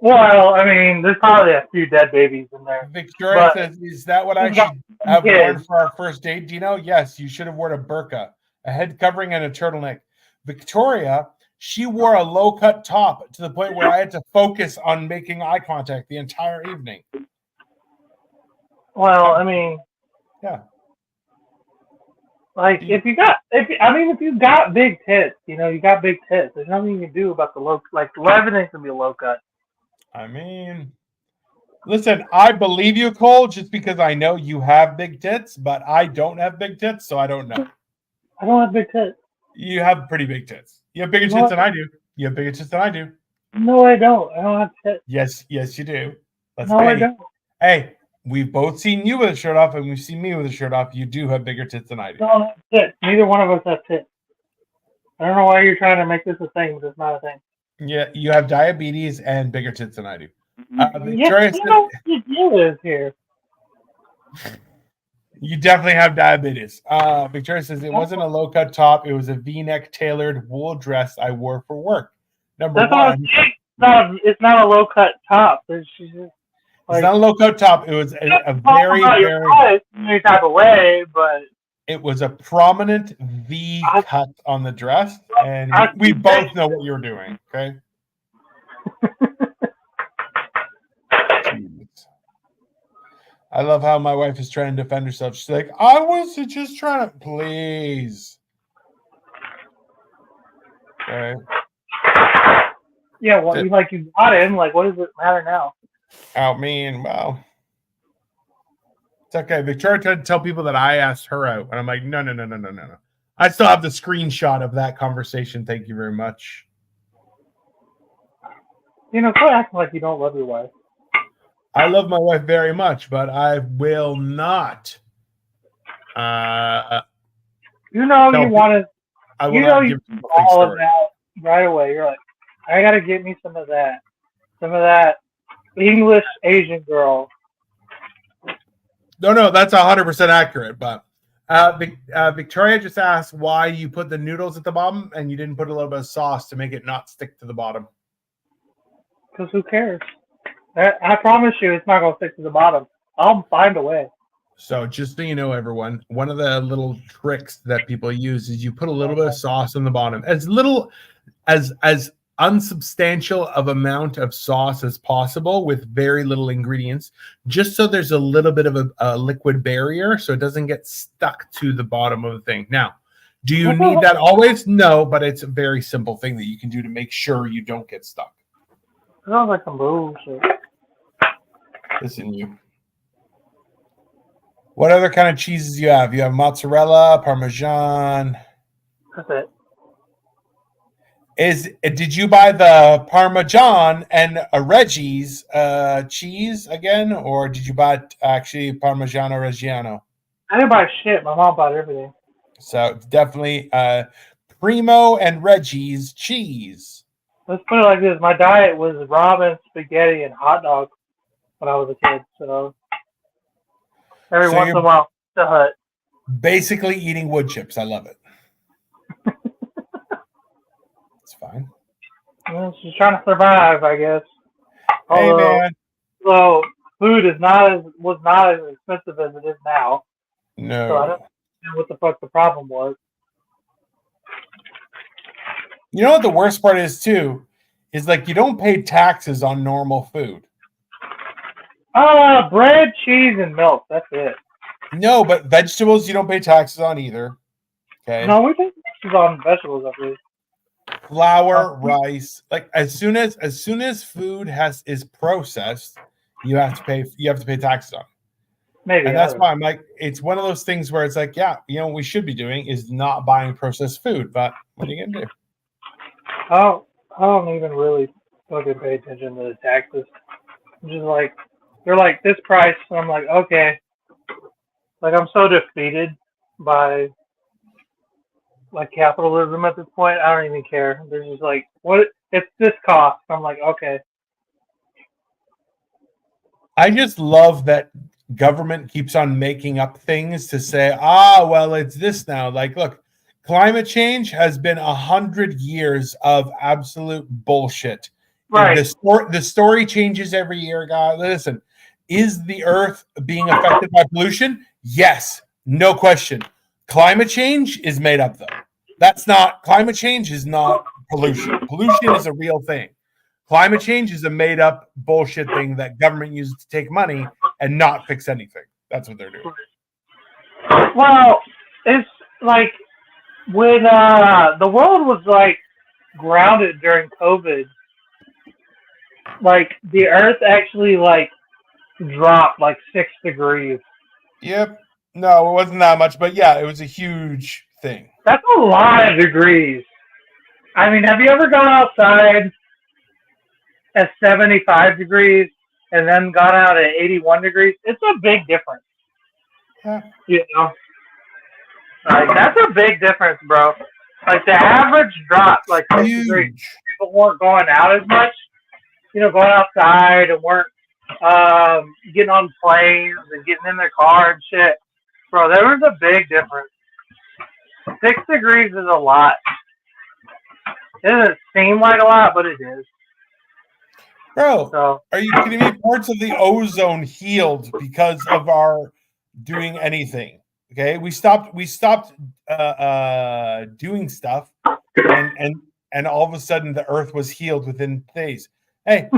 Well, I mean, there's probably a few dead babies in there. Victoria says, "Is that what I should have worn for our first date, Dino?" Yes, you should have worn a burqa, a head covering, and a turtleneck. Victoria, she wore a low-cut top to the point where I had to focus on making eye contact the entire evening. Well, I mean, yeah. Like if you got big tits, you got big tits. There's nothing you can do about the low. Like everything can be a low cut. I mean, listen, I believe you, Cole, just because I know you have big tits, but I don't have big tits, so I don't know. I don't have big tits. You have pretty big tits. You have bigger tits than I do. You have bigger tits than I do. No, I don't. I don't have tits. Yes, you do. I don't. Hey, we've both seen you with a shirt off, and we've seen me with a shirt off. You do have bigger tits than I do. No, tits. Neither one of us have tits. I don't know why you're trying to make this a thing, but it's not a thing. Yeah, you have diabetes and bigger tits than I do. Victoria, you know what the deal is here. You definitely have diabetes. Victoria says it wasn't a low-cut top; it was a V-neck tailored wool dress I wore for work. Number one, it's not a low-cut top. It's not a low-cut top. It was a very any type of way, but it was a prominent V cut on the dress, and we both know what you're doing. Okay. I love how my wife is trying to defend herself. She's like, I was just trying to please. Okay. Yeah, well, you got in. Like, what does it matter now? I mean, well, it's okay. Victoria tried to tell people that I asked her out, and I'm like, no. I still have the screenshot of that conversation. Thank you very much. Quit acting like you don't love your wife. I love my wife very much, but I will not. You want to. I will not give all of that right away. You're like, I got to get me some of that English Asian girl. No, that's 100% accurate. But Victoria just asked why you put the noodles at the bottom and you didn't put a little bit of sauce to make it not stick to the bottom. Because who cares? I promise you, it's not going to stick to the bottom. I'll find a way. So just so you know, everyone, one of the little tricks that people use is you put a little bit of sauce on the bottom, as little as unsubstantial of amount of sauce as possible with very little ingredients, just so there's a little bit of a liquid barrier so it doesn't get stuck to the bottom of the thing. Now, do you need that always? No, but it's a very simple thing that you can do to make sure you don't get stuck. Sounds like some bullshit. Listen, you. What other kind of cheeses do you have? You have mozzarella, Parmesan. That's it. Did you buy the Parmesan and a Reggie's cheese again, or did you buy actually Parmigiano Reggiano? I didn't buy shit. My mom bought everything. So definitely Primo and Reggie's cheese. Let's put it like this. My diet was ramen, spaghetti, and hot dogs when I was a kid. So every once in a while, the Hut. Basically eating wood chips. I love it. It's fine. Well, she's trying to survive, I guess. Hey, man. So food was not as expensive as it is now. No. So I don't know what the fuck the problem was. You know what the worst part is too? Is like you don't pay taxes on normal food. Bread, cheese, and milk. That's it. No, but vegetables you don't pay taxes on either. Okay. No, we pay taxes on vegetables, I believe. Flour, rice. Like as soon as food is processed, you have to pay taxes on it. Maybe. And that's why I'm like, it's one of those things where it's like, yeah, what we should be doing is not buying processed food. But what are you gonna do? I don't even really fucking pay attention to the taxes. I'm just like, they're like this price, and I'm like, okay. Like I'm so defeated by like capitalism at this point. I don't even care. They're just like, what? It's this cost. I'm like, okay. I just love that government keeps on making up things to say, well, it's this now. Like, look, climate change has been 100 years of absolute bullshit. Right. The story changes every year, guys. Listen, is the Earth being affected by pollution? Yes, no question. Climate change is made up, though. Climate change is not pollution. Pollution is a real thing. Climate change is a made up bullshit thing that government uses to take money and not fix anything. That's what they're doing. Well, it's like when the world was like grounded during COVID, like the Earth actually like dropped like 6 degrees. Yep. No, it wasn't that much, but yeah, it was a huge thing. That's a lot of degrees. I mean, have you ever gone outside at 75 degrees and then gone out at 81 degrees? It's a big difference. Yeah. You know? Like, that's a big difference, bro. Like, the average drop, like, 6 degrees. People weren't going out as much. You know, going outside and weren't getting on planes and getting in their car and shit. Bro, there was a big difference. 6 degrees is a lot. It doesn't seem like a lot, but it is. Bro, are you kidding me? Parts of the ozone healed because of our doing anything. Okay, we stopped doing stuff, and all of a sudden the Earth was healed within days. Hey,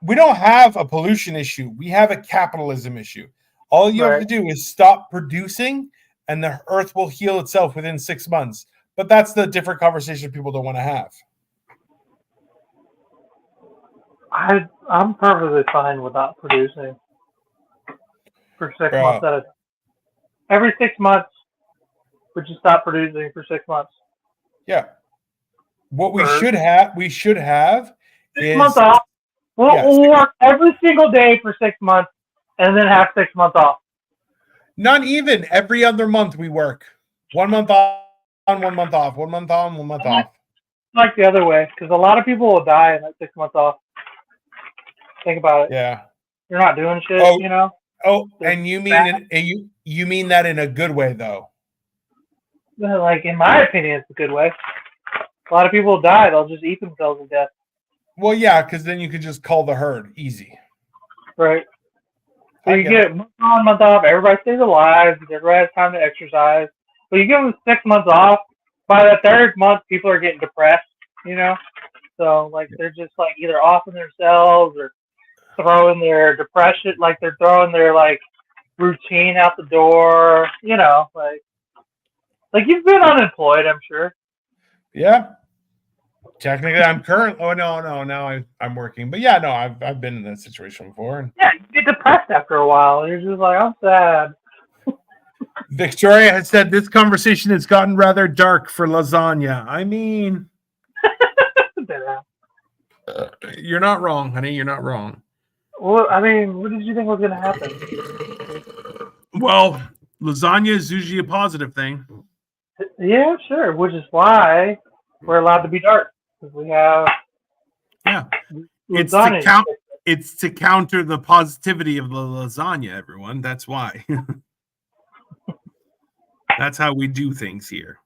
we don't have a pollution issue. We have a capitalism issue. All you have to do is stop producing, and the Earth will heal itself within 6 months. But that's the different conversation people don't want to have. I'm perfectly fine without producing for 6 months at a time. Every 6 months, we just stop producing for 6 months. Yeah. What we should have 6 months off. We'll work every single day for 6 months and then have 6 months off. Not even. Every other month we work. 1 month on, 1 month off. 1 month on, 1 month off. Like the other way, because a lot of people will die in that 6 months off. Think about it. Yeah. You're not doing shit, you know? Oh, and you mean that in a good way, though? Like, in my opinion, it's a good way. A lot of people will die. They'll just eat themselves to death. Well, yeah, because then you could just call the herd. Easy. Right. So you get month on, month off. Everybody stays alive. Everybody has time to exercise. But you give them 6 months off. By the third month, people are getting depressed, you know? So, like, they're just, like, either offing themselves or throwing their depression, like, they're throwing their, like, routine out the door, you know? Like you've been unemployed, I'm sure. Yeah. Technically, I'm current. Oh, no. Now I'm working. But, yeah, no, I've been in that situation before. Yeah, you get depressed after a while. You're just like, I'm sad. Victoria has said this conversation has gotten rather dark for lasagna. I mean, you're not wrong, honey. You're not wrong. Well, I mean, what did you think was going to happen? Well, lasagna is usually a positive thing. Yeah, sure. Which is why we're allowed to be dark. Because we have... Yeah. Lasagna. It's to counter the positivity of the lasagna, everyone. That's why. That's how we do things here.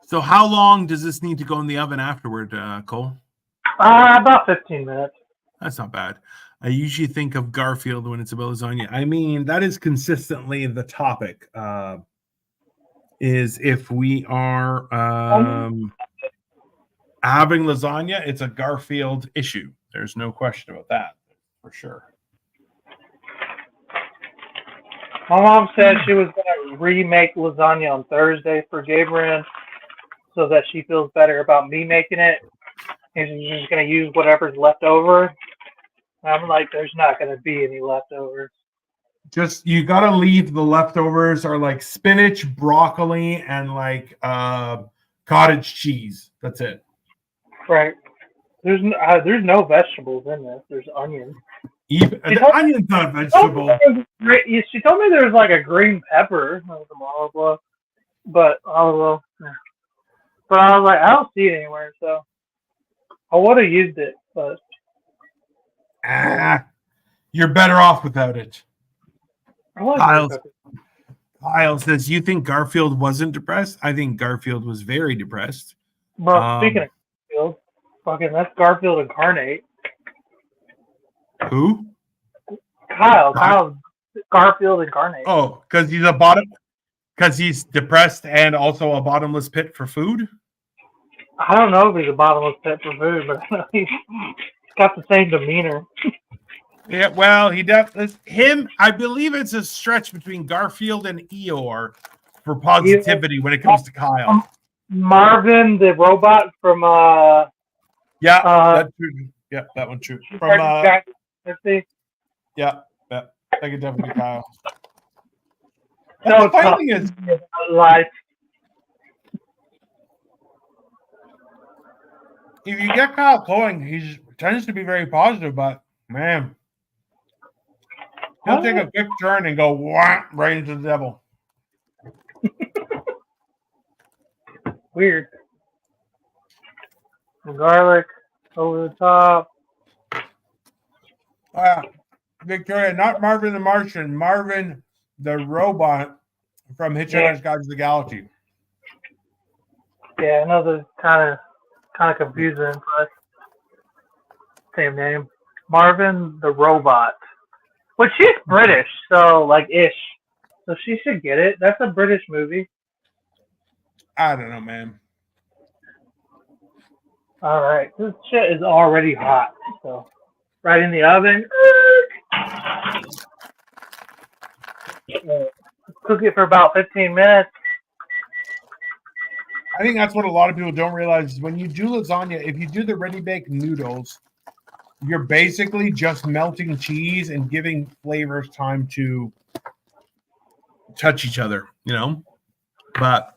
So how long does this need to go in the oven afterward, Cole? About 15 minutes. That's not bad. I usually think of Garfield when it's about lasagna. I mean, that is consistently the topic. Is if we are having lasagna, it's a Garfield issue. There's no question about that, for sure. My mom said she was going to remake lasagna on Thursday for Gabriel so that she feels better about me making it. And she's just going to use whatever's left over. I'm like, there's not going to be any leftovers. Just, you got to leave the leftovers are like spinach, broccoli, and like cottage cheese. That's it. Right. There's no vegetables in this. There's onions. Even the onion's not a vegetable. She told me there was like a green pepper, but I was like, I don't see it anywhere, so I would have used it, but you're better off without it. Kyle says, you think Garfield wasn't depressed? I think Garfield was very depressed. Well, speaking of Garfield, Fucking, that's Garfield incarnate. Who? Kyle Garfield incarnate. Oh, because he's depressed and also a bottomless pit for food. I don't know if he's a bottomless pit for food, but I know he's got the same demeanor. Yeah, well, he definitely him. I believe it's a stretch between Garfield and Eeyore for positivity when it comes to Kyle. Marvin, the robot from that's true. Yeah, that one true. From let's see. Yeah, that could definitely be Kyle. So the funny thing is, life. If you get Kyle going, he tends to be very positive, but man, he'll take a quick turn and go right into the devil. Weird. The garlic over the top. Victoria, not Marvin the Martian, Marvin the robot from Hitchhiker's Guide to the Galaxy. Yeah, I know that's kind of confusing, but same name. Marvin the robot. But she's British, so ish. So she should get it. That's a British movie. I don't know, man. All right, this shit is already hot. So, right in the oven. Cook it for about 15 minutes. I think that's what a lot of people don't realize is when you do lasagna, if you do the ready-baked noodles, you're basically just melting cheese and giving flavors time to touch each other, But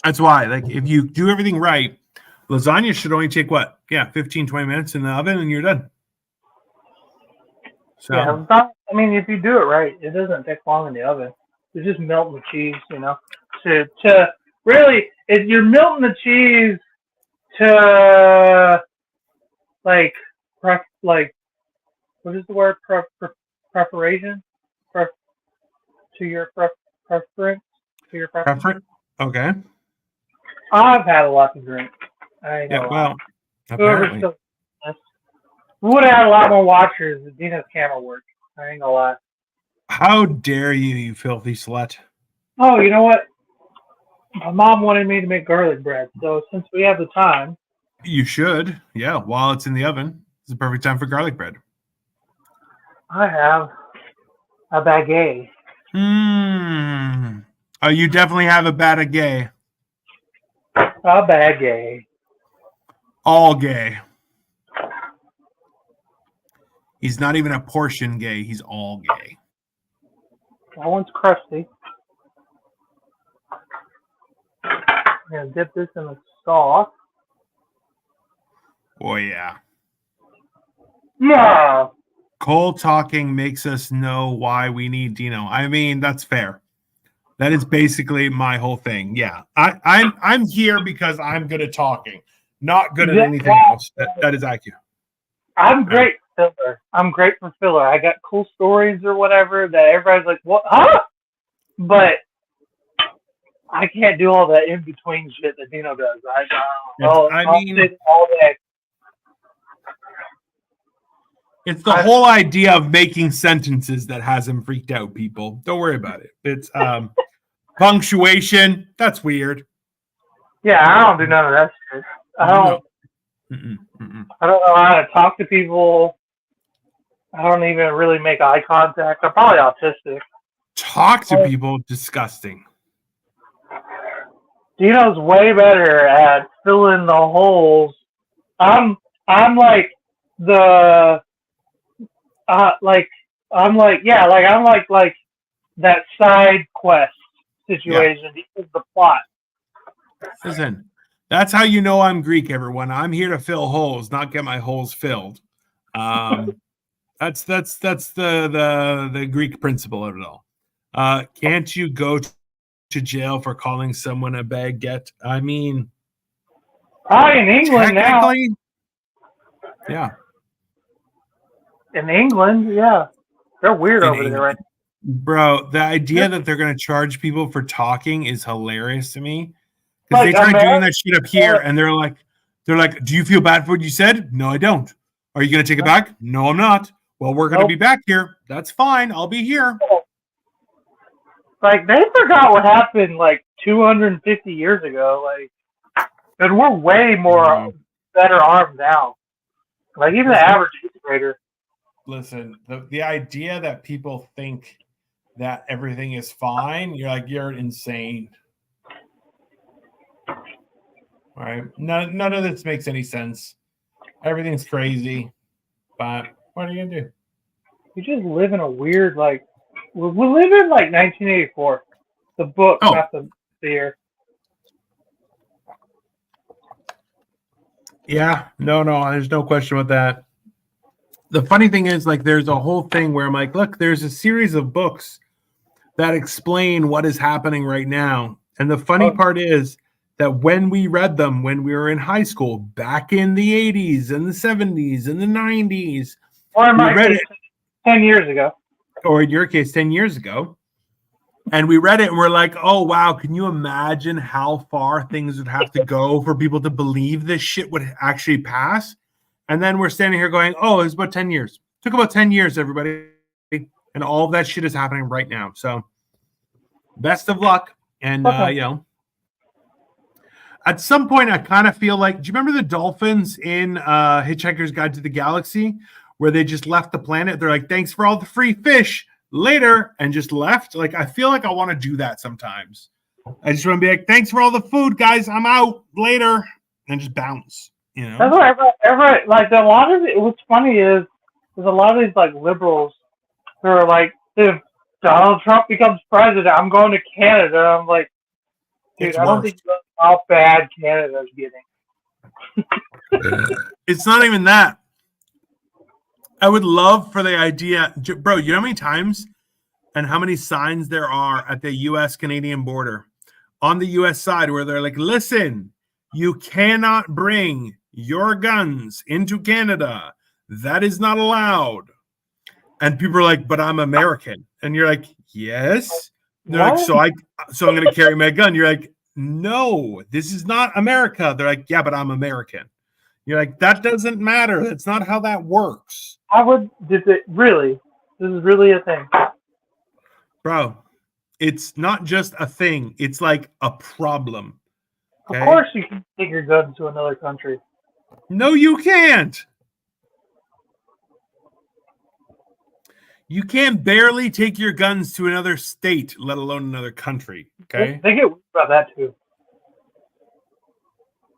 that's why, if you do everything right, lasagna should only take 15, 20 minutes in the oven and you're done. So, yeah, if you do it right, it doesn't take long in the oven. You just melt the cheese, To really, if you're melting the cheese to what is the word? Preparation? To your preference? To your preference? Okay. I've had a lot to drink. Apparently. We would have had a lot more watchers if Dina's camera worked. I ain't gonna lie. How dare you, you filthy slut? Oh, you know what? My mom wanted me to make garlic bread, so since we have the time, you should. Yeah, while it's in the oven, it's the perfect time for garlic bread. I have a baguette. Oh, you definitely have a baguette. A baguette. All gay. He's not even a portion gay. He's all gay. That one's crusty. I'm going to dip this in the sauce. Oh, yeah. No. Cole talking makes us know why we need Dino. I mean, that's fair. That is basically my whole thing. Yeah. I'm here because I'm good at talking, not good at anything else. That is accurate. I'm great for filler. I'm great for filler. I got cool stories or whatever that everybody's like, what? Huh? But I can't do all that in between shit that Dino does. I'll sit all day. It's the whole idea of making sentences that has him freaked out, people. Don't worry about it. It's punctuation. That's weird. Yeah, I don't do none of that shit. I don't know how to talk to people. I don't even really make eye contact. I'm probably autistic. Talk to people, disgusting. Dino's way better at filling the holes. I'm like the I'm like that side quest situation because the plot. Listen, that's how you know I'm Greek, everyone. I'm here to fill holes, not get my holes filled. That's the Greek principle of it all. Can't you go to jail for calling someone a baguette? I mean, in England now. Yeah. In England, yeah. They're weird over there, right? Bro, the idea that they're going to charge people for talking is hilarious to me. Because they try doing that shit up here, and they're like, They're like, do you feel bad for what you said? No, I don't. Are you going to take it back? No, I'm not. Well, we're going to be back here. That's fine. I'll be here. Like, they forgot what happened, like, 250 years ago. Like, and we're way more better armed now. Like, even the average eighth grader. Listen, the idea that people think that everything is fine, you're insane. All right? None of this makes any sense. Everything's crazy. But what are you going to do? We just live in a weird, like, we live in, like, 1984. The book, not the year. Yeah, no, there's no question about that. The funny thing is, like, there's a whole thing where I'm like, look, there's a series of books that explain what is happening right now. And the funny part is that when we read them, when we were in high school, back in the 80s and the 70s and the 90s, or in my case, 10 years ago. Or in your case, 10 years ago. And we read it and we're like, oh, wow, can you imagine how far things would have to go for people to believe this shit would actually pass? And then we're standing here going, oh, it's about 10 years. It took about 10 years, everybody. And all of that shit is happening right now. So best of luck. And, at some point, I kind of feel like, do you remember the dolphins in Hitchhiker's Guide to the Galaxy where they just left the planet? They're like, thanks for all the free fish. Later, and just left. Like, I feel like I want to do that sometimes. I just want to be like, thanks for all the food, guys. I'm out later, and just bounce. You know, that's what like a lot of it. What's funny is there's a lot of these like liberals who are like, if Donald Trump becomes president, I'm going to Canada. I'm like, dude, I don't think you know how bad Canada's getting. It's not even that. I would love for the idea, bro, you know how many times and how many signs there are at the U.S.-Canadian border on the U.S. side where they're like, listen, you cannot bring your guns into Canada. That is not allowed. And people are like, but I'm American. And you're like, yes. And they're like, so I'm going to carry my gun. You're like, no, this is not America. They're like, yeah, but I'm American. You're like, that doesn't matter. That's not how that works. This is really a thing. Bro, it's not just a thing. It's like a problem. Okay? Of course you can take your guns to another country. No, you can't. You can barely take your guns to another state, let alone another country. Okay? They get weird about that too.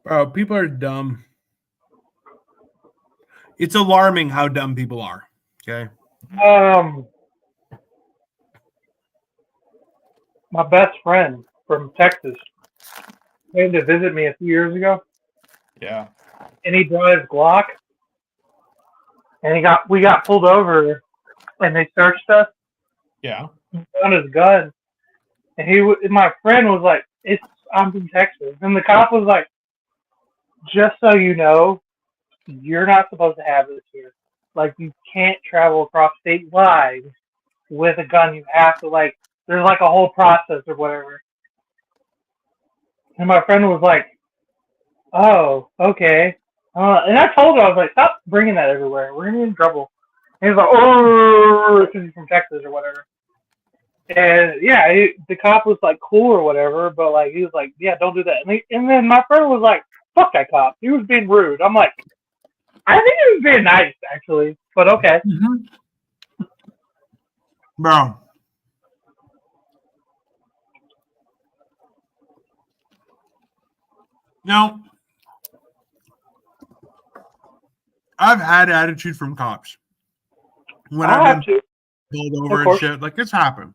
Bro, people are dumb. It's alarming how dumb people are. Okay. My best friend from Texas came to visit me a few years ago. Yeah. And he brought his Glock. And we got pulled over and they searched us. Yeah. He found his gun. And my friend was like, I'm from Texas. And the cop was like, just so you know, you're not supposed to have this here. Like, you can't travel across state lines with a gun. You have to, like, there's like a whole process or whatever. And my friend was like, oh, okay. And I told her, I was like, stop bringing that everywhere. We're going to get in trouble. And he was like, oh, because he's from Texas or whatever. And yeah, the cop was like cool or whatever, but like, he was like, yeah, don't do that. And then my friend was like, fuck that cop. He was being rude. I'm like, I think he was being nice, actually, but okay. Mm-hmm. Bro. Now, I've had attitude from cops. When I've been pulled over and shit, like, it's happened.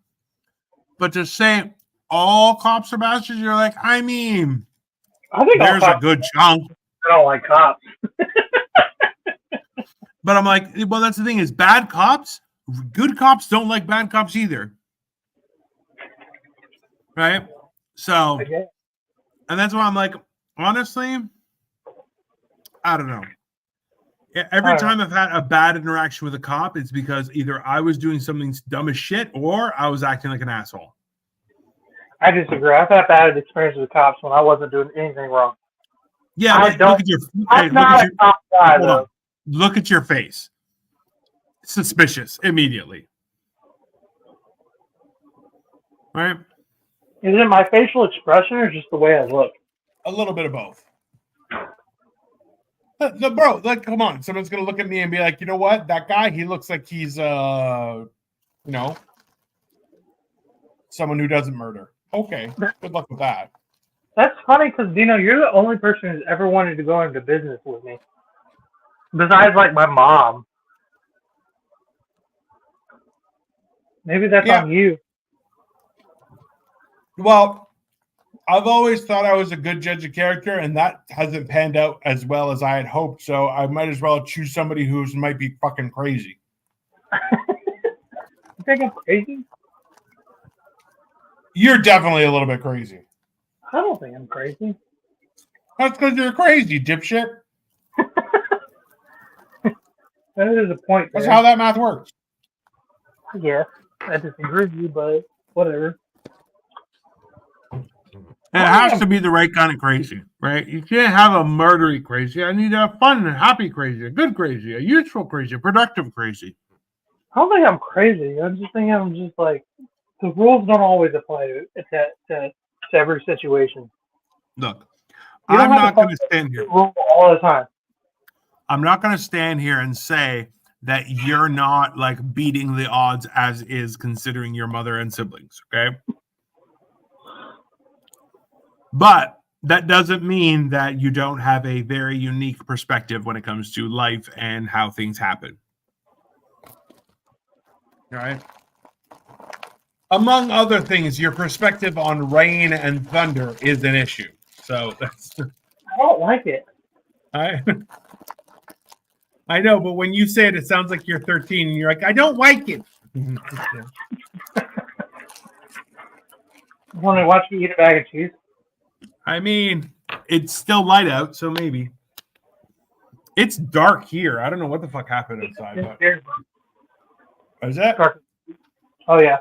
But to say all cops are bastards, you're like, I mean, I think there's a good chunk. I don't like cops. But I'm like, well, that's the thing is bad cops, good cops don't like bad cops either. Right? So, and that's why I'm like, honestly, I don't know. Every time I've had a bad interaction with a cop, it's because either I was doing something dumb as shit or I was acting like an asshole. I disagree. I've had bad experiences with cops when I wasn't doing anything wrong. Yeah, I but don't. look at your I'm not a cop guy, hold though. on. Look at your face. Suspicious immediately. Right? Is it my facial expression or just the way I look? A little bit of both. No, bro, like, come on. Someone's gonna look at me and be like, you know what? That guy, he looks like he's you know, someone who doesn't murder. Okay. Good luck with that. That's funny because, Dino, you're the only person who's ever wanted to go into business with me. Besides, like, my mom. Maybe that's on you. Well, I've always thought I was a good judge of character, and that hasn't panned out as well as I had hoped. So I might as well choose somebody who might be fucking crazy. You think I'm crazy? You're definitely a little bit crazy. I don't think I'm crazy. That's because you're crazy, dipshit. That is a point there. That's how that math works. Yeah, I disagree with you, but whatever. And it has to be the right kind of crazy, right? You can't have a murdery crazy. I need a fun and happy crazy, a good crazy, a useful crazy, a productive crazy. I don't think I'm crazy. I'm just thinking I'm just like, the rules don't always apply to every situation. Look, I'm not going to stand here all the time. I'm not going to stand here and say that you're not like beating the odds as is, considering your mother and siblings. Okay. But that doesn't mean that you don't have a very unique perspective when it comes to life and how things happen. All right. Among other things, your perspective on rain and thunder is an issue. So that's. I don't like it. I know, but when you say it, it sounds like you're 13 and you're like, I don't like it. Want to watch me eat a bag of cheese? I mean, it's still light out, so maybe. It's dark here. I don't know what the fuck happened outside. But... Is that? Oh, yeah.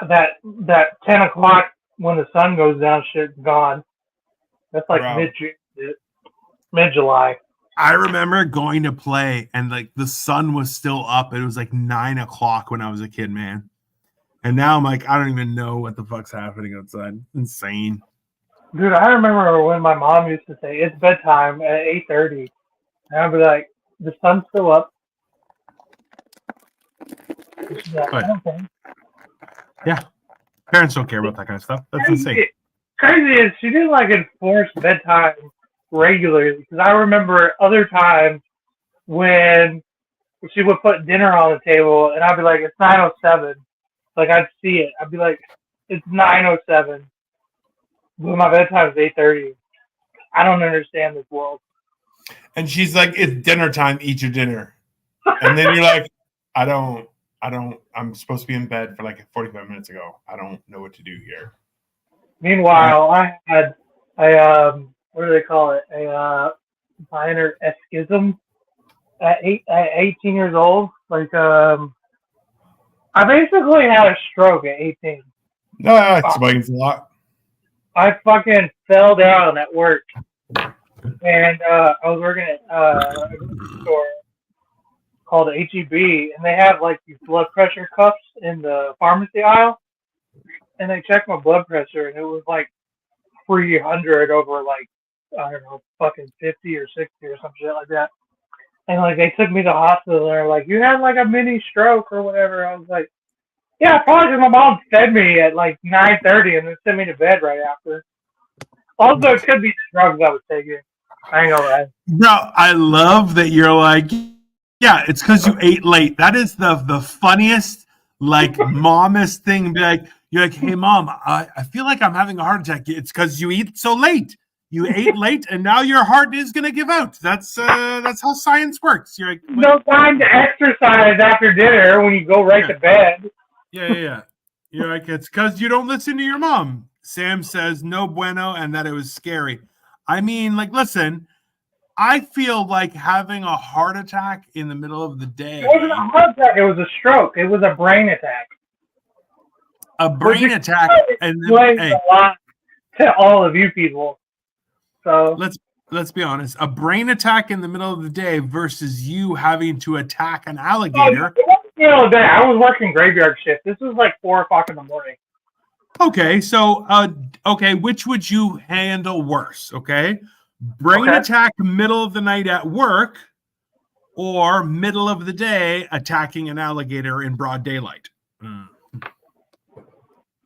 That 10 o'clock when the sun goes down, shit's gone. That's like mid-July. I remember going to play and like the sun was still up. It was like 9 o'clock when I was a kid, man. And now I'm like, I don't even know what the fuck's happening outside. Insane. Dude, I remember when my mom used to say, it's bedtime at 8:30. And I'd be like, the sun's still up. Like, yeah. Parents don't care about that kind of stuff. That's insane. Crazy is she didn't like enforce bedtime regularly, because I remember other times when she would put dinner on the table and I'd be like, it's 9:07. Like, I'd see it. I'd be like, it's 9:07. But my bedtime is 8:30. I don't understand this world. And she's like, it's dinner time, eat your dinner. And then you're like, I'm supposed to be in bed for like 45 minutes ago. I don't know what to do here. Meanwhile, I had what do they call it? A minor eschism at 18 years old. Like, I basically had a stroke at 18. No, that explains a lot. I fucking fell down at work, and I was working at a store called HEB, and they have like these blood pressure cuffs in the pharmacy aisle, and they checked my blood pressure, and it was like 300 over like, I don't know, fucking 50 or 60 or some shit like that. And like, they took me to the hospital, and they're like, you had like a mini stroke or whatever. I was like, yeah, probably because my mom fed me at like 9:30 and then sent me to bed right after. Also, it could be drugs I was taking. I ain't gonna lie. No, I love that you're like, yeah, it's because you ate late. That is the funniest, like, mommest thing. Be like, you're like, hey, mom, I feel like I'm having a heart attack. It's because you eat so late. You ate late, and now your heart is gonna give out. That's how science works. You're like, no time to exercise after dinner when you go right to bed. Yeah. You're like, it's because you don't listen to your mom. Sam says no bueno and that it was scary. I mean, like, listen, I feel like having a heart attack in the middle of the day. It wasn't a heart attack. It was a stroke. It was a brain attack. A brain attack. And then, a lot to all of you people. So let's be honest. A brain attack in the middle of the day versus you having to attack an alligator. I was working graveyard shift. This was like 4:00 in the morning. Okay, so which would you handle worse? Okay, brain attack middle of the night at work, or middle of the day attacking an alligator in broad daylight.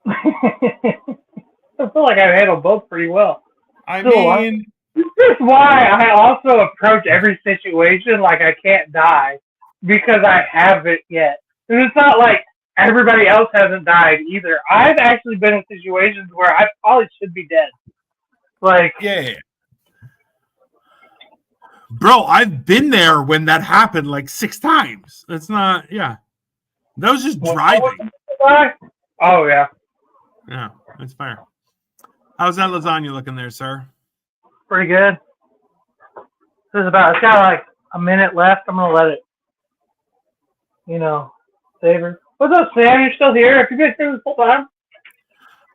I feel like I've handled both pretty well. I mean, this is why I also approach every situation like I can't die, because I haven't yet. And it's not like everybody else hasn't died either. I've actually been in situations where I probably should be dead. Like, yeah. Bro, I've been there when that happened like 6 times. That's not, yeah. That was just driving. Oh, yeah. Yeah, that's fair. How's that lasagna looking there, sir? Pretty good. It's got like a minute left. I'm going to let it, savor. What's up, Sam? You're still here? Have you been here this whole time?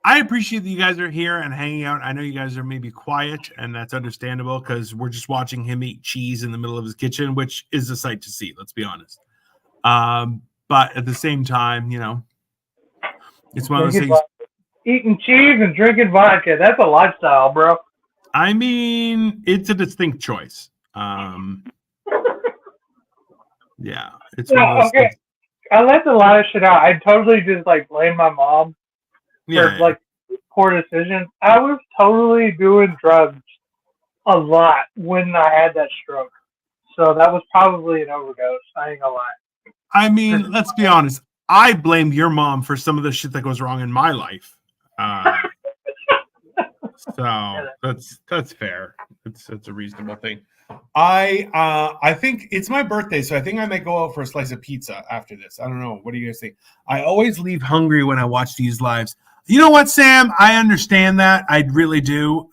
I appreciate that you guys are here and hanging out. I know you guys are maybe quiet, and that's understandable because we're just watching him eat cheese in the middle of his kitchen, which is a sight to see, let's be honest. But at the same time, it's one of those things. Eating cheese and drinking vodka, that's a lifestyle, bro. I mean, it's a distinct choice. Yeah, it's one of those things. I left a lot of shit out. I totally just blame my mom for poor decisions. I was totally doing drugs a lot when I had that stroke. So that was probably an overdose. I ain't gonna lie. I mean, let's be honest. I blame your mom for some of the shit that goes wrong in my life. So that's fair. It's a reasonable thing. I think it's my birthday, so I think I might go out for a slice of pizza after this. I don't know. What do you guys think? I always leave hungry when I watch these lives. You know what, Sam? I understand that. I really do.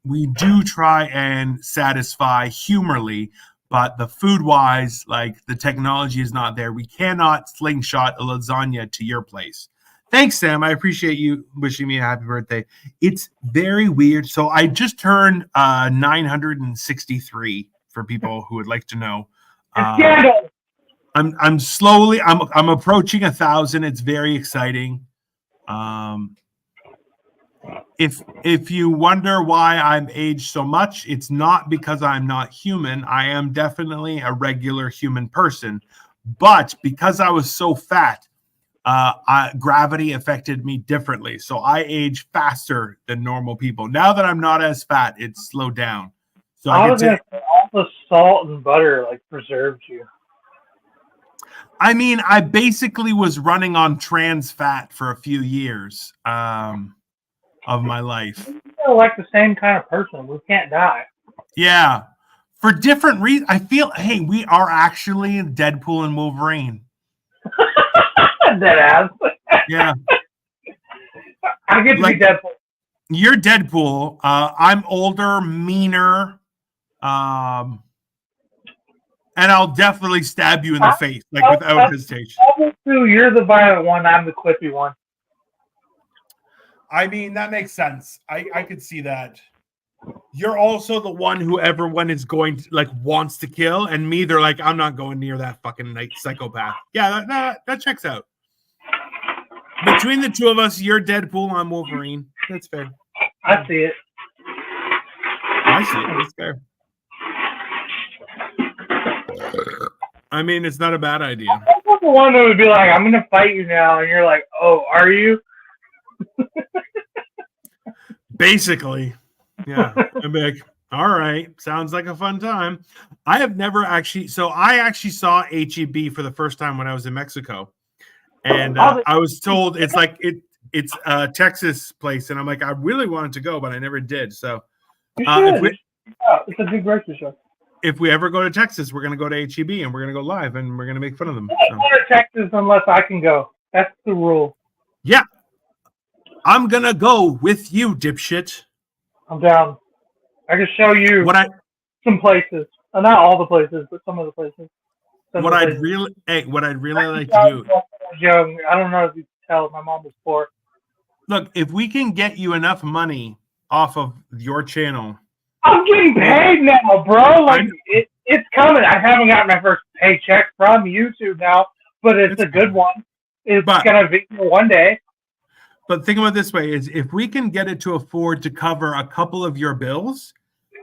We do try and satisfy humorly, but the food-wise, the technology is not there. We cannot slingshot a lasagna to your place. Thanks, Sam. I appreciate you wishing me a happy birthday. It's very weird. So I just turned 963 for people who would like to know. I'm approaching 1,000. It's very exciting. If you wonder why I'm aged so much, it's not because I'm not human. I am definitely a regular human person, but because I was so fat, gravity affected me differently, so I age faster than normal people. Now that I'm not as fat, it's slowed down. So all the salt and butter preserved you. I mean, I basically was running on trans fat for a few years of my life. We're like the same kind of person. We can't die. Yeah, for different reasons. I feel, hey, we are actually Deadpool and Wolverine. Dead ass. Yeah. I get to be Deadpool. You're Deadpool. I'm older, meaner, and I'll definitely stab you in the face, without hesitation. You're the violent one. I'm the quippy one. I mean, that makes sense. I could see that. You're also the one who everyone is going to wants to kill, and me, they're like, I'm not going near that fucking psychopath. Yeah, that checks out. Between the two of us, you're Deadpool, I'm Wolverine. That's fair. I see it. That's fair. I mean, it's not a bad idea. I'm the one that would be like, I'm going to fight you now, and you're like, oh, are you? Basically. Yeah. I'd be like, all right, sounds like a fun time. I have never actually, I actually saw HEB for the first time when I was in Mexico. And I was told it's it's a Texas place, and I'm like, I really wanted to go, but I never did. So it's a big grocery store. If we ever go to Texas, we're gonna go to HEB and we're gonna go live and we're gonna make fun of them. I can't go to Texas unless I can go. That's the rule. Yeah, I'm gonna go with you, dipshit. I'm down. I can show you some places. Not all the places, but some of the places. What I'd really like to do. Young, I don't know if you can tell. My mom was poor. Look, if we can get you enough money off of your channel. I'm getting paid now, bro. Like it's coming. I haven't gotten my first paycheck from YouTube now, but it's a good one. It's gonna be one day. But think about it this way: is if we can get it to afford to cover a couple of your bills,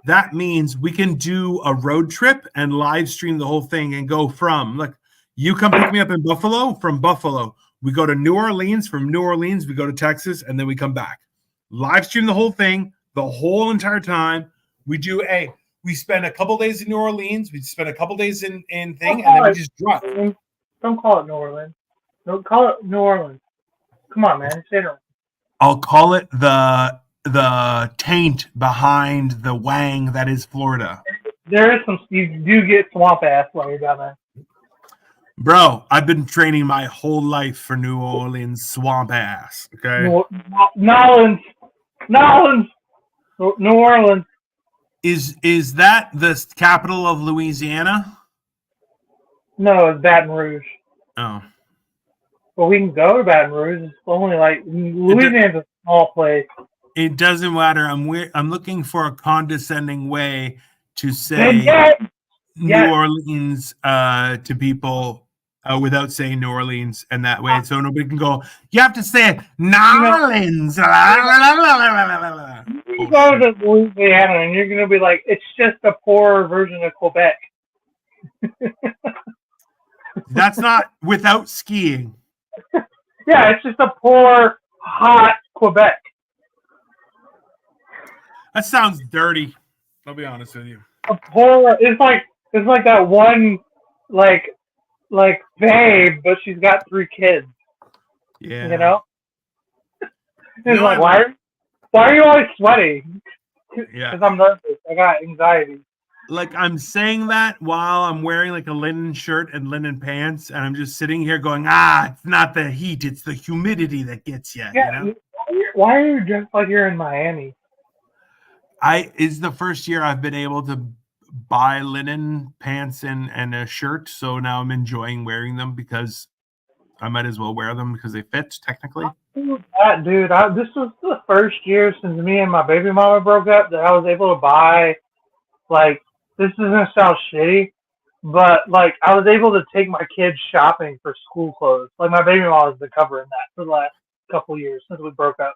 that means we can do a road trip and live stream the whole thing and go from like you come pick me up in Buffalo, from Buffalo we go to New Orleans, from New Orleans we go to Texas, and then we come back. Live stream the whole thing, the whole entire time. We spend a couple days in New Orleans, we spend a couple days in thing, and then we just drop. Don't call it New Orleans. Don't call it New Orleans. Come on, man. Say it. I'll call it the taint behind the wang that is Florida. There is some. You do get swamp ass while you're down there. Bro, I've been training my whole life for New Orleans swamp ass. Okay. New Orleans. Is that the capital of Louisiana? No, it's Baton Rouge. Oh. Well, we can go to Baton Rouge. It's only like Louisiana's a small place. It doesn't matter. I'm looking for a condescending way to say New Orleans to people without saying New Orleans, and that way, so nobody can go. You have to say New Orleans. You go to Louisiana, and you're gonna be like, it's just a poorer version of Quebec. That's not without skiing. Yeah, it's just a poor, hot Quebec. That sounds dirty. I'll be honest with you. It's like that one like babe, but she's got 3 kids. Yeah. You know? It's like, why are you always sweaty? Yeah. Because I'm nervous. I got anxiety. Like I'm saying that while I'm wearing like a linen shirt and linen pants, and I'm just sitting here going, it's not the heat, it's the humidity that gets you. Yeah, you know? Why are you dressed like you're in Miami? It's the first year I've been able to buy linen pants and a shirt, so now I'm enjoying wearing them because I might as well wear them because they fit technically. Dude, this was the first year since me and my baby mama broke up that I was able to buy, like, this is gonna sound shitty, but like I was able to take my kids shopping for school clothes. Like my baby mama has been covering that for the last couple years since we broke up.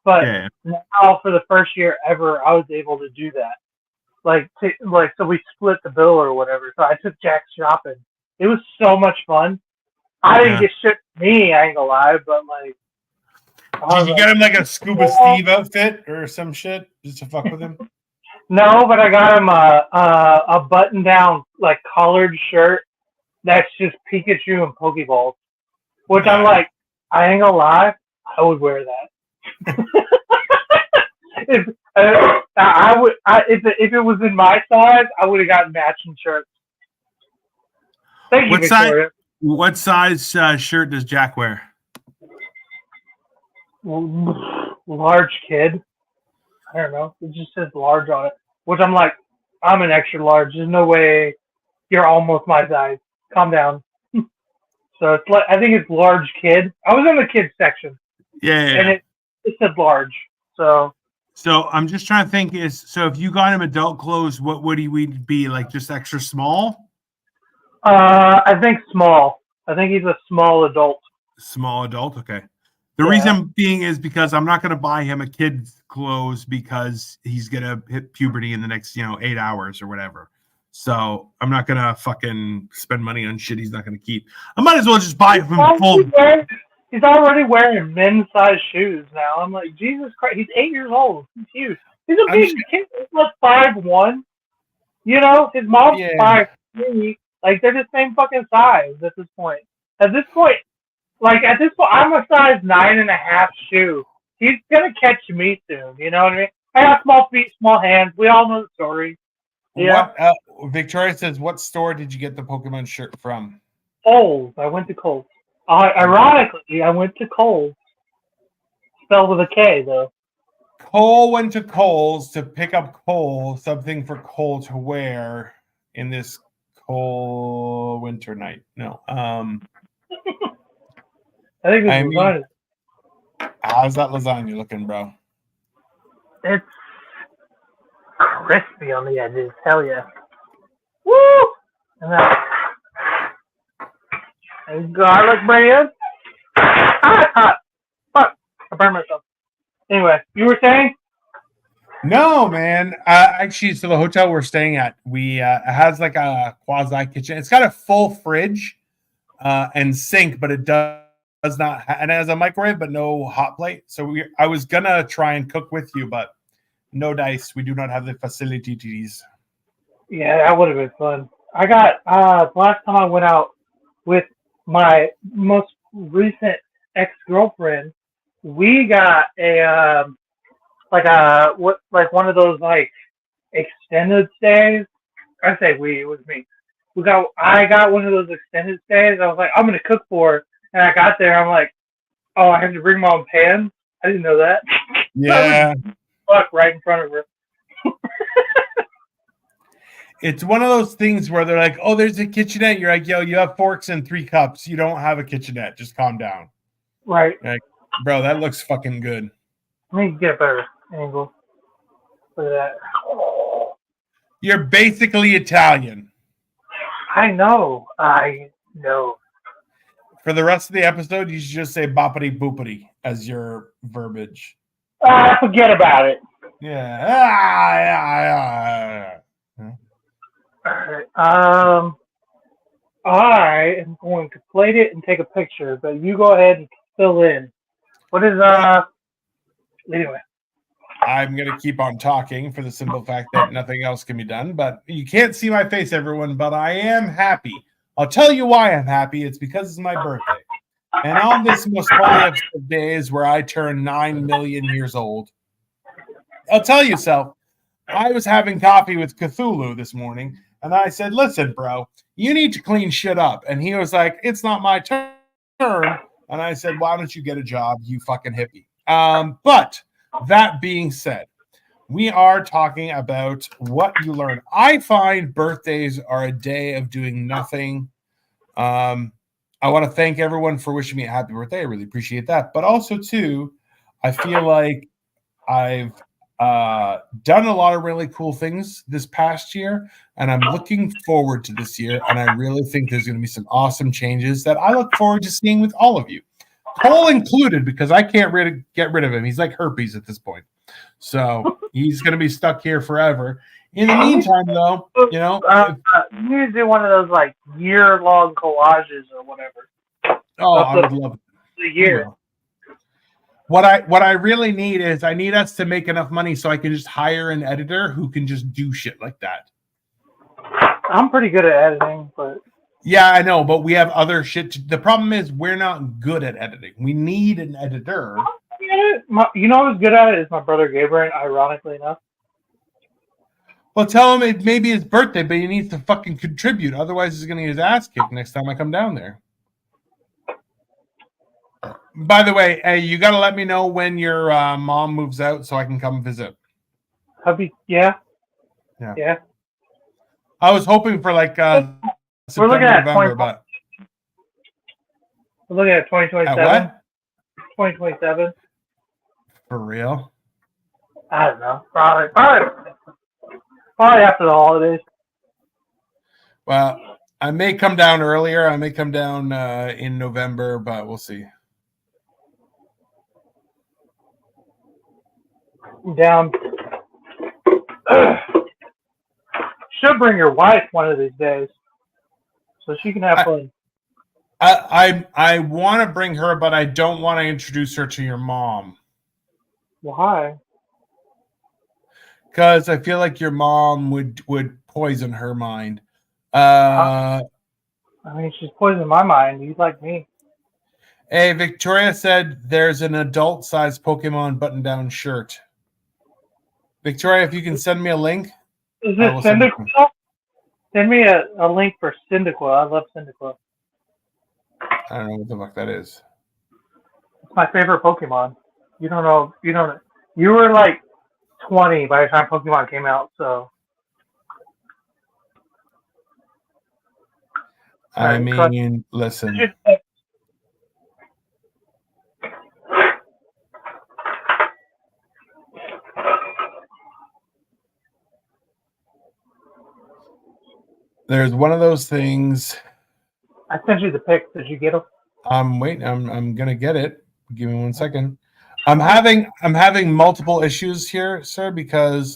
But now for the first year ever, I was able to do that. So we split the bill or whatever. So I took Jack shopping. It was so much fun. I didn't get shit for me, I ain't gonna lie, but like. Did you get him like a Scuba Steve outfit or some shit just to fuck with him? No, but I got him a button-down, like, collared shirt that's just Pikachu and Pokeballs. Which I'm like, I ain't gonna lie, I would wear that. If it was in my size, I would have gotten matching shirts. Thank you, Victoria. What size shirt does Jack wear? Large kid. I don't know. It just says large on it. Which I'm like, I'm an extra large. There's no way you're almost my size. Calm down. So it's like, I think it's large kid. I was in the kids section. Yeah. And it said large. So I'm just trying to think so if you got him adult clothes, what would he be like, just extra small? I think small. I think he's a small adult. Small adult, okay. The reason being is because I'm not going to buy him a kid's clothes because he's going to hit puberty in the next, 8 hours or whatever. So I'm not going to fucking spend money on shit he's not going to keep. I might as well just buy him full. He's already wearing men's size shoes now. I'm like, Jesus Christ, he's 8 years old. He's huge. He's a big kid. He's like 5'1". His mom's 5'3". Like, they're the same fucking size at this point. At this point, I'm a size 9.5 shoe. He's gonna catch me soon. You know what I mean? I got small feet, small hands. We all know the story. Yeah. Victoria says, what store did you get the Pokemon shirt from? Kohl's. I went to Kohl's. Ironically, I went to Kohl's. Spelled with a K, though. Cole went to Kohl's to pick up something for Cole to wear in this cold winter night. No. I think it's lasagna. How's that lasagna looking, bro? It's crispy on the edges. Hell yeah. Woo! And then garlic bread. Ah, hot. Fuck. I burned myself. Anyway, you were saying? No, man. Actually, so the hotel we're staying at, we it has like a quasi kitchen. It's got a full fridge and sink, but it does not. And it has a microwave, but no hot plate. So I was gonna try and cook with you, but no dice. We do not have the facilities. Yeah, that would have been fun. I got last time I went out with my most recent ex girlfriend, we got a like one of those like extended stays. I say we, it was me. I got one of those extended stays. I was like, I'm gonna cook for her, and I got there. I'm like, oh, I have to bring my own pan. I didn't know that. Yeah. Fuck, right in front of her. It's one of those things where they're like, oh, there's a kitchenette. You're like, yo, you have forks and 3 cups. You don't have a kitchenette. Just calm down. Right. Like, bro, that looks fucking good. Let me get a better angle. Look at that. You're basically Italian. I know. For the rest of the episode, you should just say boppity boopity as your verbiage. Forget about it. Yeah. Alright. I am going to plate it and take a picture, but you go ahead and fill in. What is anyway. I'm gonna keep on talking for the simple fact that nothing else can be done. But you can't see my face, everyone, but I am happy. I'll tell you why I'm happy. It's because it's my birthday. And on this most holiest of days where I turn 9 million years old, I'll tell you so. I was having coffee with Cthulhu this morning, and I said, listen, bro, you need to clean shit up. And he was like, it's not my turn. And I said, why don't you get a job, you fucking hippie? But that being said, we are talking about what you learn. I find birthdays are a day of doing nothing. I want to thank everyone for wishing me a happy birthday. I really appreciate that. But also, too, I feel like I've done a lot of really cool things this past year, and I'm looking forward to this year. And I really think there's going to be some awesome changes that I look forward to seeing with all of you, Cole included, because I can't get rid of him. He's like herpes at this point, so he's going to be stuck here forever. In the meantime, though, you know, you need to do one of those like year-long collages or whatever. I would love it. The year. What I really need is I need us to make enough money so I can just hire an editor who can just do shit like that. I'm pretty good at editing, but yeah, I know, but we have other shit. The problem is we're not good at editing. We need an editor. You know who's good at it is my brother Gabriel, ironically enough. Well, tell him it may be his birthday, but he needs to fucking contribute. Otherwise, he's going to get his ass kicked next time I come down there. By the way, hey, you got to let me know when your mom moves out so I can come visit. Yeah. I was hoping for like September, November, but we're looking at 2027. At what? 2027. For real? I don't know. Probably after the holidays. Well, I may come down earlier. I may come down in November, but we'll see. Down. Should bring your wife one of these days, so she can have fun. I want to bring her, but I don't want to introduce her to your mom. Why? Because I feel like your mom would poison her mind. I mean, she's poisoning my mind. You like me. Hey, Victoria said there's an adult-sized Pokemon button-down shirt. Victoria, if you can send me a link. Is it Cyndaquil? Send me a link for Cyndaquil. I love Cyndaquil. I don't know what the fuck that is. It's my favorite Pokemon. You don't know. You were like 20 by the time Pokemon came out, so. I mean, listen. There's one of those things. I sent you the pics. Did you get them? I'm waiting. I'm gonna get it. Give me 1 second. I'm having multiple issues here, sir, because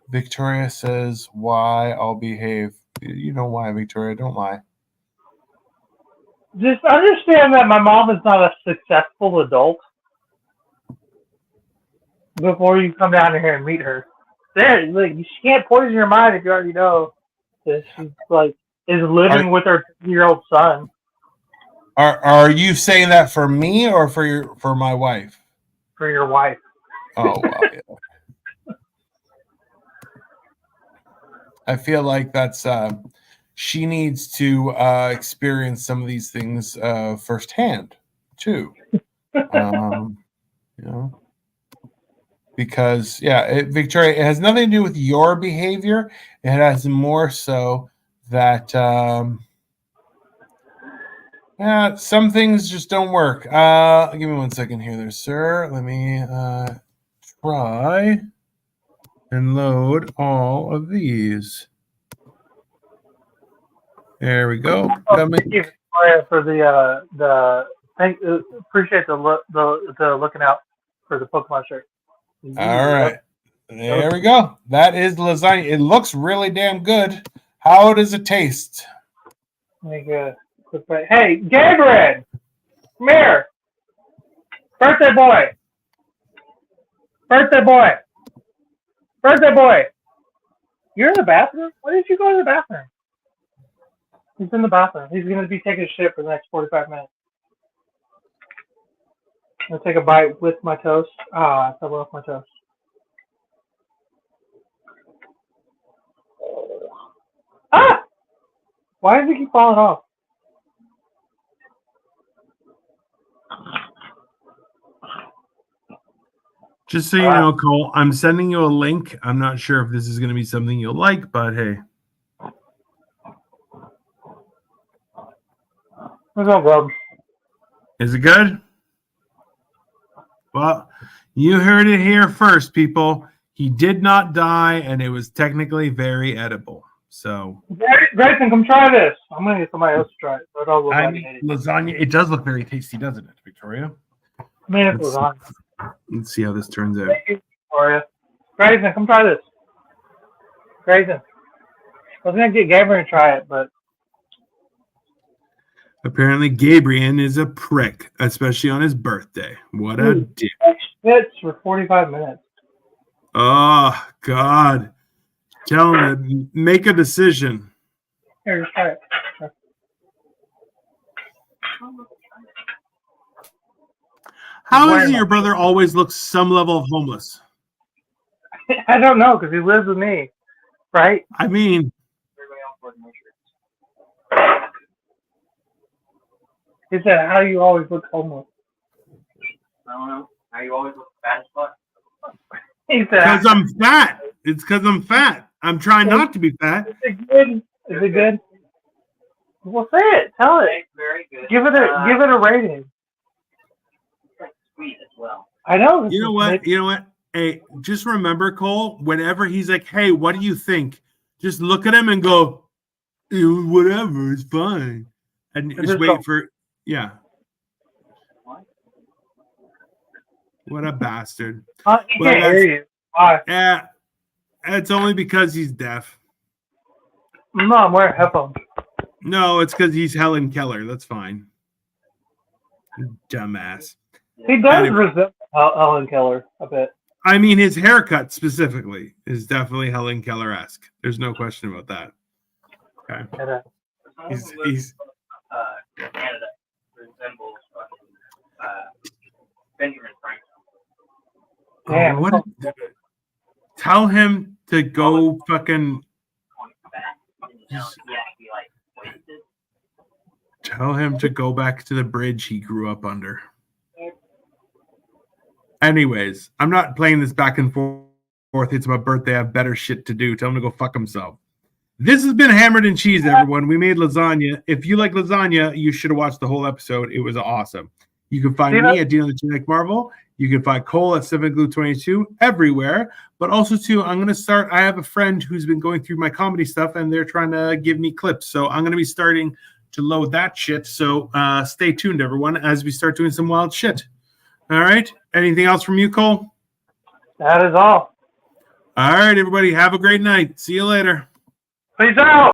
Victoria says why I'll behave. You know why, Victoria? Don't lie. Just understand that my mom is not a successful adult. Before you come down here and meet her, she can't poison your mind if you already know that she's is living with her 2-year-old son. Are you saying that for me or for my wife? For your wife. Oh well, yeah. I feel like that's she needs to experience some of these things firsthand too. Because Victoria, it has nothing to do with your behavior. It has more so that some things just don't work. Give me 1 second here, there, sir. Let me try and load all of these. There we go. Thank you for appreciate the looking out for the Pokemon shirt. All right. There we go. That is lasagna. It looks really damn good. How does it taste? Hey, Gabriel! Come here! Birthday boy! Birthday boy! Birthday boy! You're in the bathroom? Why didn't you go to the bathroom? He's in the bathroom. He's going to be taking a shit for the next 45 minutes. I'm going to take a bite with my toast. I fell off my toast. Ah! Why does it keep falling off? Just so you know, Cole, I'm sending you a link. I'm not sure if this is going to be something you'll like, but hey. What's up, Rob? Is it good? Well, you heard it here first, people. He did not die, and it was technically very edible. So, Grayson, come try this. I'm going to get somebody else to try it. Lasagna. It does look very tasty, doesn't it, Victoria? I mean, it's lasagna. Let's see how this turns out. Thank you, Victoria. Grayson, come try this. Grayson. I was going to get Gabriel to try it, but apparently Gabriel is a prick, especially on his birthday. What a dick. Fits for 45 minutes. Oh, God. Tell him to make a decision. Here, just try it. How does your brother always look some level of homeless? I don't know, because he lives with me, right? I mean, he said, how do you always look homeless? I don't know. How you always look fat as fuck? He said, because I'm fat. It's because I'm fat. I'm trying not to be fat. Is it good? Is it good? Well, say it. Tell it. Very good. Give it a rating. It's like sweet as well. I know. You know what? You know what? Hey, just remember, Cole, whenever he's like, hey, what do you think? Just look at him and go, whatever, it's fine. And just wait for, yeah. What a bastard. He can't hear you. Why? Yeah, it's only because he's deaf. No, I'm wearing headphones. No, it's because he's Helen Keller. That's fine. Dumbass. He does resemble Helen Keller a bit. I mean, his haircut specifically is definitely Helen Keller-esque. There's no question about that. Okay. He's Canada resembles Benjamin Franklin. Damn. Tell him to go fucking. Tell him to go back to the bridge he grew up under. Anyways, I'm not playing this back and forth. It's my birthday. I have better shit to do. Tell him to go fuck himself. This has been Hammered and Cheese, everyone. We made lasagna. If you like lasagna, you should have watched the whole episode. It was awesome. You can find me at Dean the Genetic Marvel. You can find Cole at 7glue22 everywhere. But also, too, I'm going to start. I have a friend who's been going through my comedy stuff, and they're trying to give me clips. So I'm going to be starting to load that shit. So stay tuned, everyone, as we start doing some wild shit. All right. Anything else from you, Cole? That is all. All right, everybody. Have a great night. See you later. Peace out.